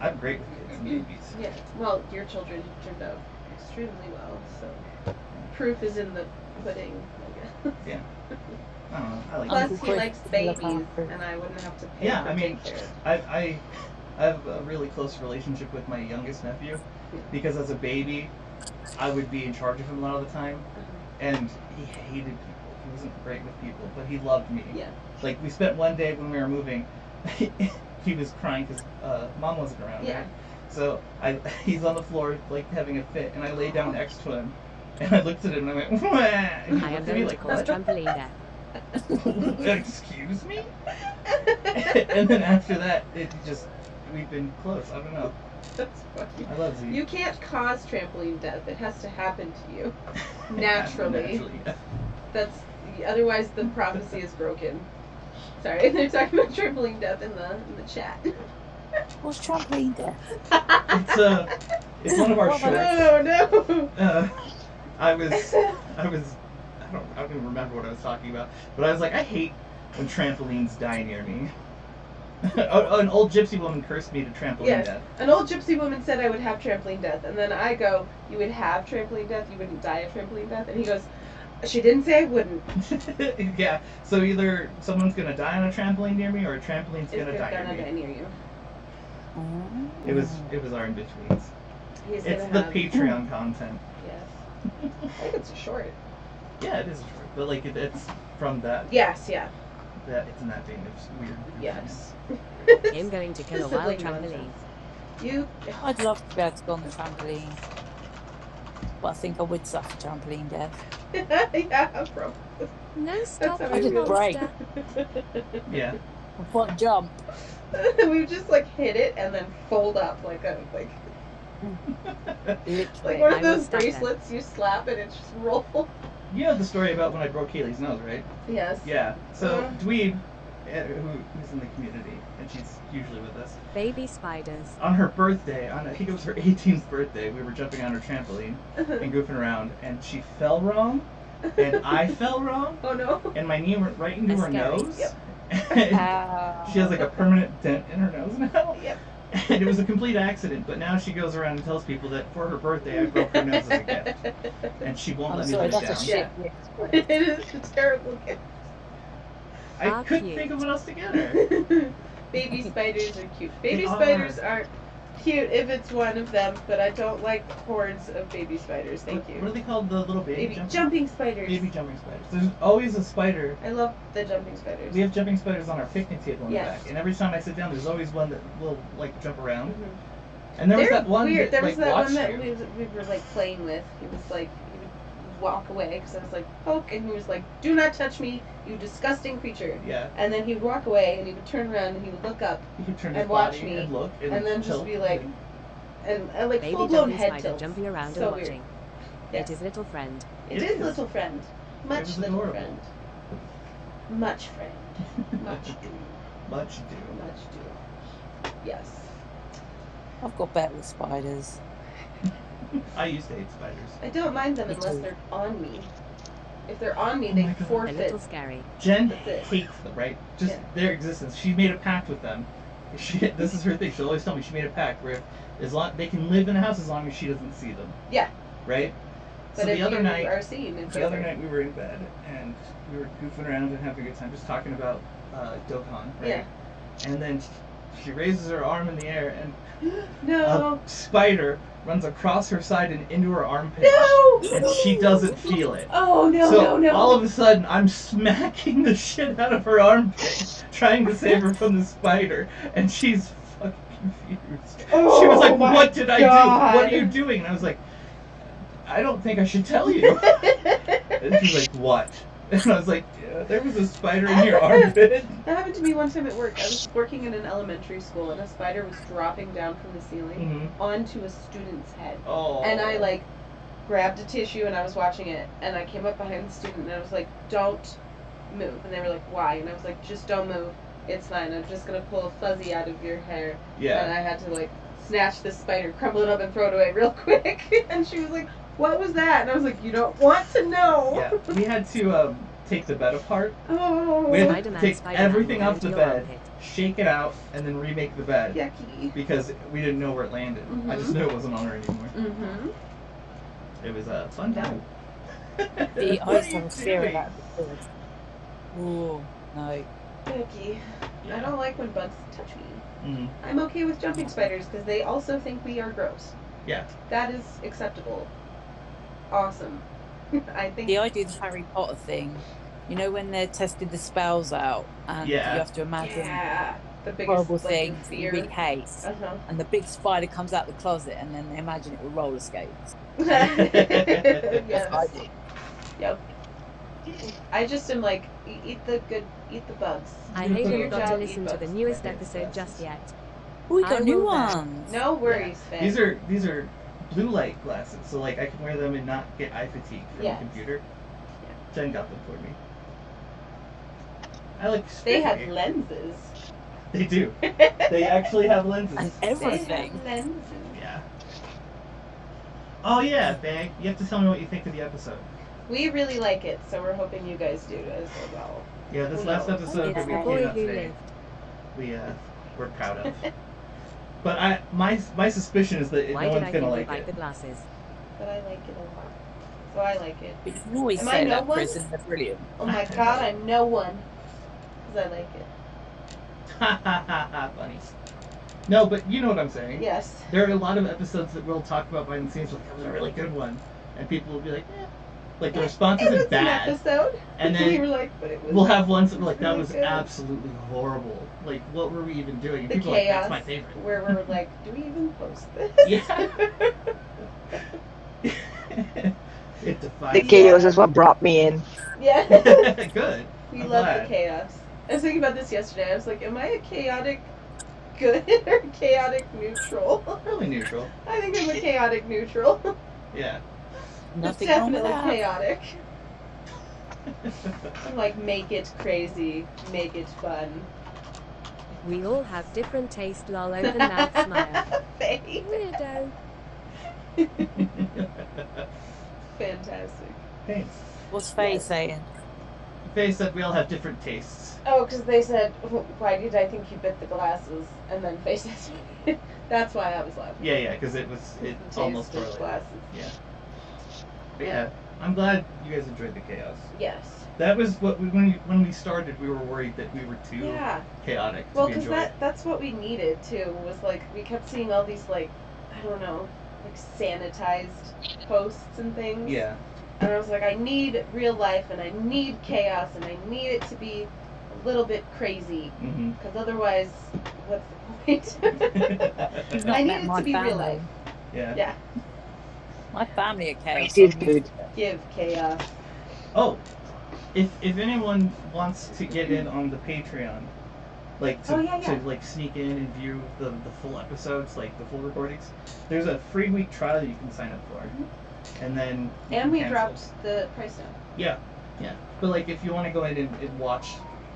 I'm great with kids and babies. Yeah. Well, your children turned out extremely well, so proof is in the pudding, I guess. Yeah. I don't know. I like Plus, kids. he likes babies, after. and I wouldn't have to pay Yeah, for I mean, daycare. I have a really close relationship with my youngest nephew because as a baby, I would be in charge of him a lot of the time, and he hated people. He wasn't great with people, but he loved me. Yeah. Like, we spent one day when we were moving, he was crying because Mom wasn't around. Yeah. Right? So he's on the floor, like, having a fit, and I lay down next to him, and I looked at him, and I went, wah! And he I am looked at me going to like, cause what? trampoline death. Excuse me? And then after that, we've been close. I don't know. That's funny. I love Z. You can't cause trampoline death. It has to happen to you. Naturally. Naturally, yeah. That's otherwise the prophecy is broken. Sorry, they're talking about trampoline death in the chat. What's trampoline death? It's one of our shorts. Oh no! I don't even remember what I was talking about, but I was like, I hate when trampolines die near me. An old gypsy woman cursed me to trampoline Yes. death. An old gypsy woman said I would have trampoline death, and then I go, you would have trampoline death, you wouldn't die of trampoline death? And he goes, she didn't say I wouldn't. Yeah, so either someone's gonna die on a trampoline near me, or a trampoline's gonna die near me. near you. It was our in-betweens. He's It's gonna the have, Patreon content. Yes. I think it's a short. Yeah, it is short, but like it's from that. Yes, yeah. That it's in that vein of weird. Yes. I'm going to kill a Just wild sibling trampoline. nonsense. You. I'd love to be able to go on the trampoline, but I think I would suffer trampoline death. Yeah, bro. No stopping I just break. monster. Yeah. What jump? We would just like hit it and then fold up like Literally. one I of will those stop that. bracelets you slap and it just rolls. You know the story about when I broke Kaylee's nose, right? Yes. Yeah. So Uh. Dweeb, who's in the community, and she's usually with us. Baby spiders. On her birthday, I think it was her 18th birthday, we were jumping on her trampoline and goofing around, and she fell wrong, and I fell wrong, Oh no. and my knee went right into That's her scary. nose. Yep. And she has like a permanent dent in her nose now. Yep. And it was a complete accident, but now she goes around and tells people that for her birthday I broke her nose as a gift. And she won't I'm let me sorry, live it that's a down. shit. It is a terrible gift. I Ah, couldn't cute. think of what else to get her. Baby spiders are cute. Baby They are. spiders are cute if it's one of them, but I don't like hordes of baby spiders. Thank What you. are they called? The little baby, Baby jumping spiders. Baby jumping spiders. There's always a spider. I love the jumping spiders. We have jumping spiders on our picnic table in Yes. the back, and every time I sit down, there's always one that will like jump around. Mhm. And there was They're that one weird. that There was like that watched one that you. we were like playing with. He was like, he would walk away because I was like, poke, and he was like, do not touch me, you disgusting creature. Yeah, And then he would walk away and he would turn around and he would look up he could turn And his watch body me, and look and and then just tilt be like, and- and like Baby full blown jumping head spider tilt. jumping around So and weird. watching. Yes. It is little friend. It is little friend. Much was little adorable. friend. Much friend. Much do. much do. Much do. Yes. I've got better with spiders. I used to hate spiders. I don't mind them Me unless too. they're on me. If they're on me, Oh they my God. A forfeit. little scary. Jen That's it. hates them, right? Just Yeah. their existence. She made a pact with them. This is her thing. She'll always tell me she made a pact where as long they can live in the house as long as she doesn't see them. Yeah. Right. But So if the other you night, are seen, it's the other over. night we were in bed and we were goofing around and having a good time, just talking about Dokkan, right? Yeah. And then she raises her arm in the air and No. a spider runs across her side and into her armpit. No. And she doesn't feel it. Oh no So no no. all of a sudden, I'm smacking the shit out of her armpit, trying to save her from the spider, and she's fucking confused. Oh, She was like, my "What did I God. do? What are you doing?" And I was like, "I don't think I should tell you." And she's like, "What?" And I was like, "Yeah, there was a spider in your armpit." That happened to me one time at work. I was working in an elementary school and a spider was dropping down from the ceiling Mhm. onto a student's head. Oh. And I like grabbed a tissue and I was watching it and I came up behind the student and I was like, don't move. And they were like, why? And I was like, just don't move. It's fine. I'm just going to pull a fuzzy out of your hair. And Yeah. I had to like snatch the spider, crumble it up and throw it away real quick. And she was like, what was that? And I was like, you don't want to know. Yeah. We had to take the bed apart. Oh. We had to Spider-Man, take Spider-Man everything will off go the into your bed, armpit. shake it out, and then remake the bed. Yucky. Because we didn't know where it landed. I just Mhm. knew it wasn't on her anymore. Mm-hmm. It was a fun time. The What ice are you have fear doing? about the bird. Ooh, no. Yucky. I don't like when bugs touch me. Mhm. I'm okay with jumping spiders because they also think we are gross. Yeah. That is acceptable. Awesome. I think. The idea of the Harry Potter thing, you know, when they're testing the spells out and Yeah. you have to imagine Yeah. The biggest horrible like, things that you fear. really hate, Uh-huh. and the big spider comes out the closet and then they imagine it with roller skates. Yes. That's what I do. Yep. I just am like, eat the bugs. I Do hate your you got to job, listen eat to the bugs. newest Okay, episode yes. just yet. Oh, we I got new will bet. ones. No worries, Finn. These are blue light glasses, so like I can wear them and not get eye fatigue from Yes. the computer. Jen got them for me. I like. They have spaghetti. lenses. They do. They actually have lenses. And They everything. have lenses. Yeah. Oh yeah, Faye. You have to tell me what you think of the episode. We really like it, so we're hoping you guys do as well. Yeah, this Who last knows? episode It's that we the came boy out who today, lived. we're proud of. But my suspicion is that Why no did one's I gonna think like like the it. glasses? But I like it a lot. So I like it. But you can always Am I say no that, one? Chris, and they're brilliant. Oh my god, I'm no one. Because I like it. Ha ha ha ha! Funny. No, but you know what I'm saying. Yes. There are a lot of episodes that we'll talk about behind the scenes like, that was a really good one. And people will be like, eh. Like, the response It was isn't bad. an episode. And we then were like, but it was we'll have ones that were like, that really was good. absolutely horrible. Like, what were we even doing? And The people are like, chaos. that's my favorite. Where we're like, do we even post this? Yeah. It defies The chaos is what brought me in. Yeah. Good. We I'm love glad. the chaos. I was thinking about this yesterday. I was like, am I a chaotic good or chaotic neutral? Really neutral. I think I'm a chaotic neutral. Yeah. It's Nothing wrong with definitely that. chaotic. I'm like, make it crazy, make it fun. We all have different taste, lol, open mouth smile. Faye. Weirdo. Fantastic. Thanks. What's Faye Yes. saying? Faye said we all have different tastes. Oh, because they said, why did I think you bit the glasses? And then Faye says, that's why I was laughing. Yeah, because it Taste almost of correlated. glasses. Yeah. But yeah, I'm glad you guys enjoyed the chaos. Yes. That was what when we started, we were worried that we were too Yeah. chaotic to Well, be because enjoyed. that's what we needed too. Was like we kept seeing all these like I don't know, like sanitized posts and things. Yeah. And I was like, I need real life, and I need chaos, and I need it to be a little bit crazy, Mm-hmm. because otherwise, what's the point? You've not I need met it my to be family. real life. Yeah. Yeah. My family are chaos. Crazy is good. Give chaos. Oh, if anyone wants to get in on the Patreon, like to, Oh, yeah. to like sneak in and view the full episodes, like the full recordings, there's a free week trial you can sign up for, and then you And can we cancel. dropped the price down. Yeah. But like if you want to go in and watch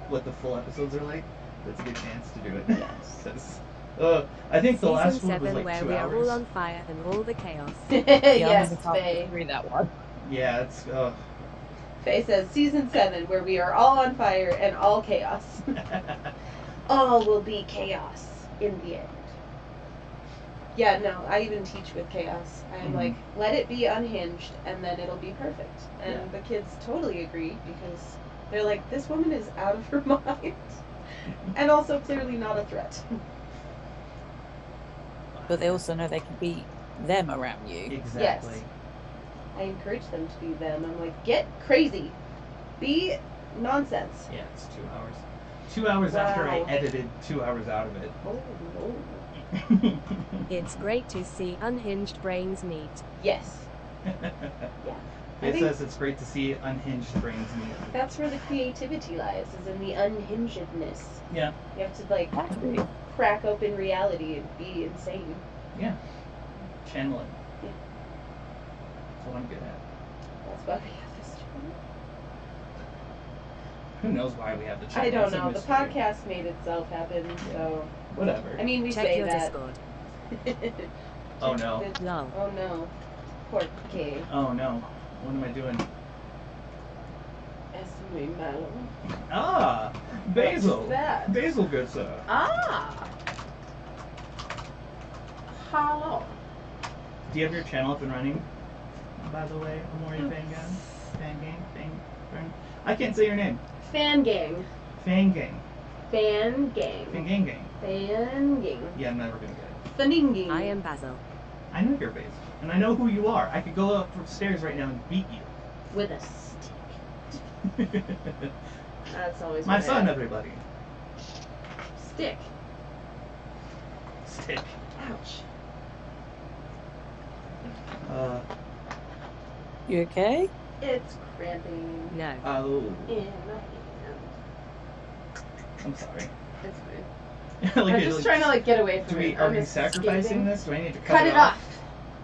what the full episodes are like, that's a good chance to do it. Yes. 'Cause, I think the Season last one 7 was like where 2 we are hours. all on fire and all the chaos. Yes, I'm gonna Faye. read that one. Yeah, it's Faye says season 7 where we are all on fire and all chaos. All will be chaos in the end. Yeah, no, I even teach with chaos. I'm Mhm. like, let it be unhinged and then it'll be perfect. And Yeah. the kids totally agree because they're like, this woman is out of her mind. And also clearly not a threat. But they also know they can be them around you. exactly. Yes. I encourage them to be them. I'm like, get crazy. Be nonsense. Yeah, it's 2 hours. 2 hours after I Wow. edited 2 hours out of it. Oh, no. It's great to see unhinged brains meet. Yes. I It think says it's great to see unhinged brains meet. that's where the creativity lies, is in the unhingedness. Yeah. You have to, like, Exactly. crack open reality and be insane. Yeah. Channel it. Yeah. That's what I'm good at. That's why we have this channel. Who knows why we have the channel? I don't It's a know. The mystery. podcast made itself happen, so. Whatever. I mean, we Check say your that. Discord. Oh no. Lol. Oh no. Poor Kay. Oh no. What am I doing? Es muy malo. Ah! Basil! What's that? Basil, good sir. Ah! Hello. Do you have your channel up and running? By the way, Amori Fangang? Fang? I can't say your name. Fan gang. Fangang. Fan gang. Fangang. Fan gang. Yeah, I'm never gonna get it. Faninging. I am Basil. I know your Basil. And I know who you are. I could go up upstairs right now and beat you. With a stick. That's always My what I son, have. everybody. Stick. Stick. Ouch. You okay? It's cramping No. Oh. in my hand. I'm sorry. It's fine. Like, I'm just trying to like get away from it. Are I'm we sacrificing escaping. this? Do I need to Cut it off.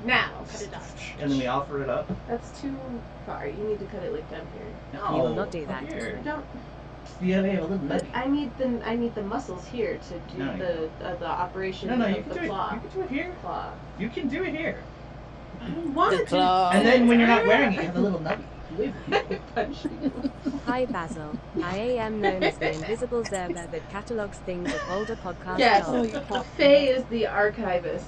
Now. Cut it off. And then we offer it up? That's too far. You need to cut it like down here. No. You will not do up that. Here. I don't. Yeah, they have a little But nutty. I need the muscles here to do No, you the operation No, of you can the do it. claw. You can do it here. Claw. You can do it here. What? Decline. And then when you're not wearing it, you have a little nubby. Punch you. Hi Basil. I am known as the invisible Zerber that catalogs things of older podcast Yes, dogs. Faye is the archivist.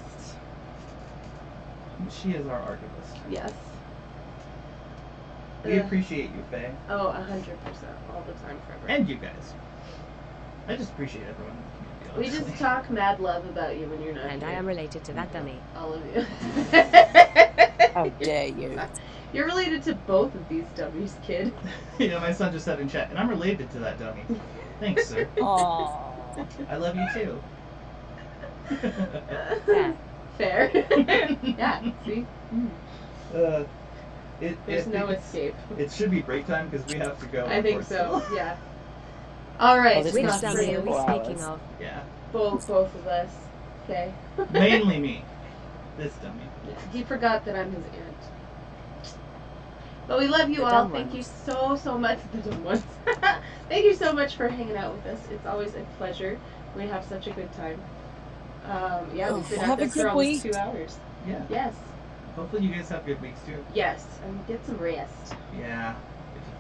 She is our archivist. Yes. We appreciate you, Faye. Oh, 100%, all the time, forever. And you guys. I just appreciate everyone in the community. We honestly. just talk mad love about you when you're not And here. I am related to that dummy. All of you. How dare you? You're related to both of these dummies, kid. Yeah, my son just said in chat, and I'm related to that dummy. Thanks, sir. Aww. I love you too. Yeah. Fair. Yeah, see? There's no escape. It should be break time because we have to go. I think so, unfortunately. yeah. Alright, Oh, this Which must not be dummy are we 4 speaking hours. of? Yeah. both of us. Okay. Mainly me. This dummy. Yeah, he forgot that I'm his aunt. But we love you The all. dumb Thank you ones. so much. The dumb ones. Thank you so much for hanging out with us. It's always a pleasure. We have such a good time. Yeah, we've been Have at a this good for almost week. 2 hours. Yeah. Yes. Hopefully you guys have good weeks too. Yes. And get some rest. Yeah.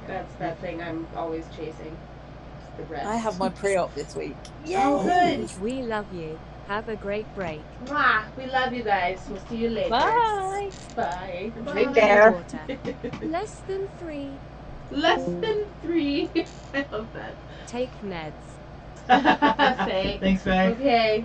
That's that thing I'm always chasing. It's the rest. I have my pre-op this week. Oh, good. We love you. Have a great break. Mwah. We love you guys. We'll see you later. Bye. Bye. Take care. Water. Less than 3. Less than 3. I love that. Take meds. Faye. Thanks, Faye. Okay.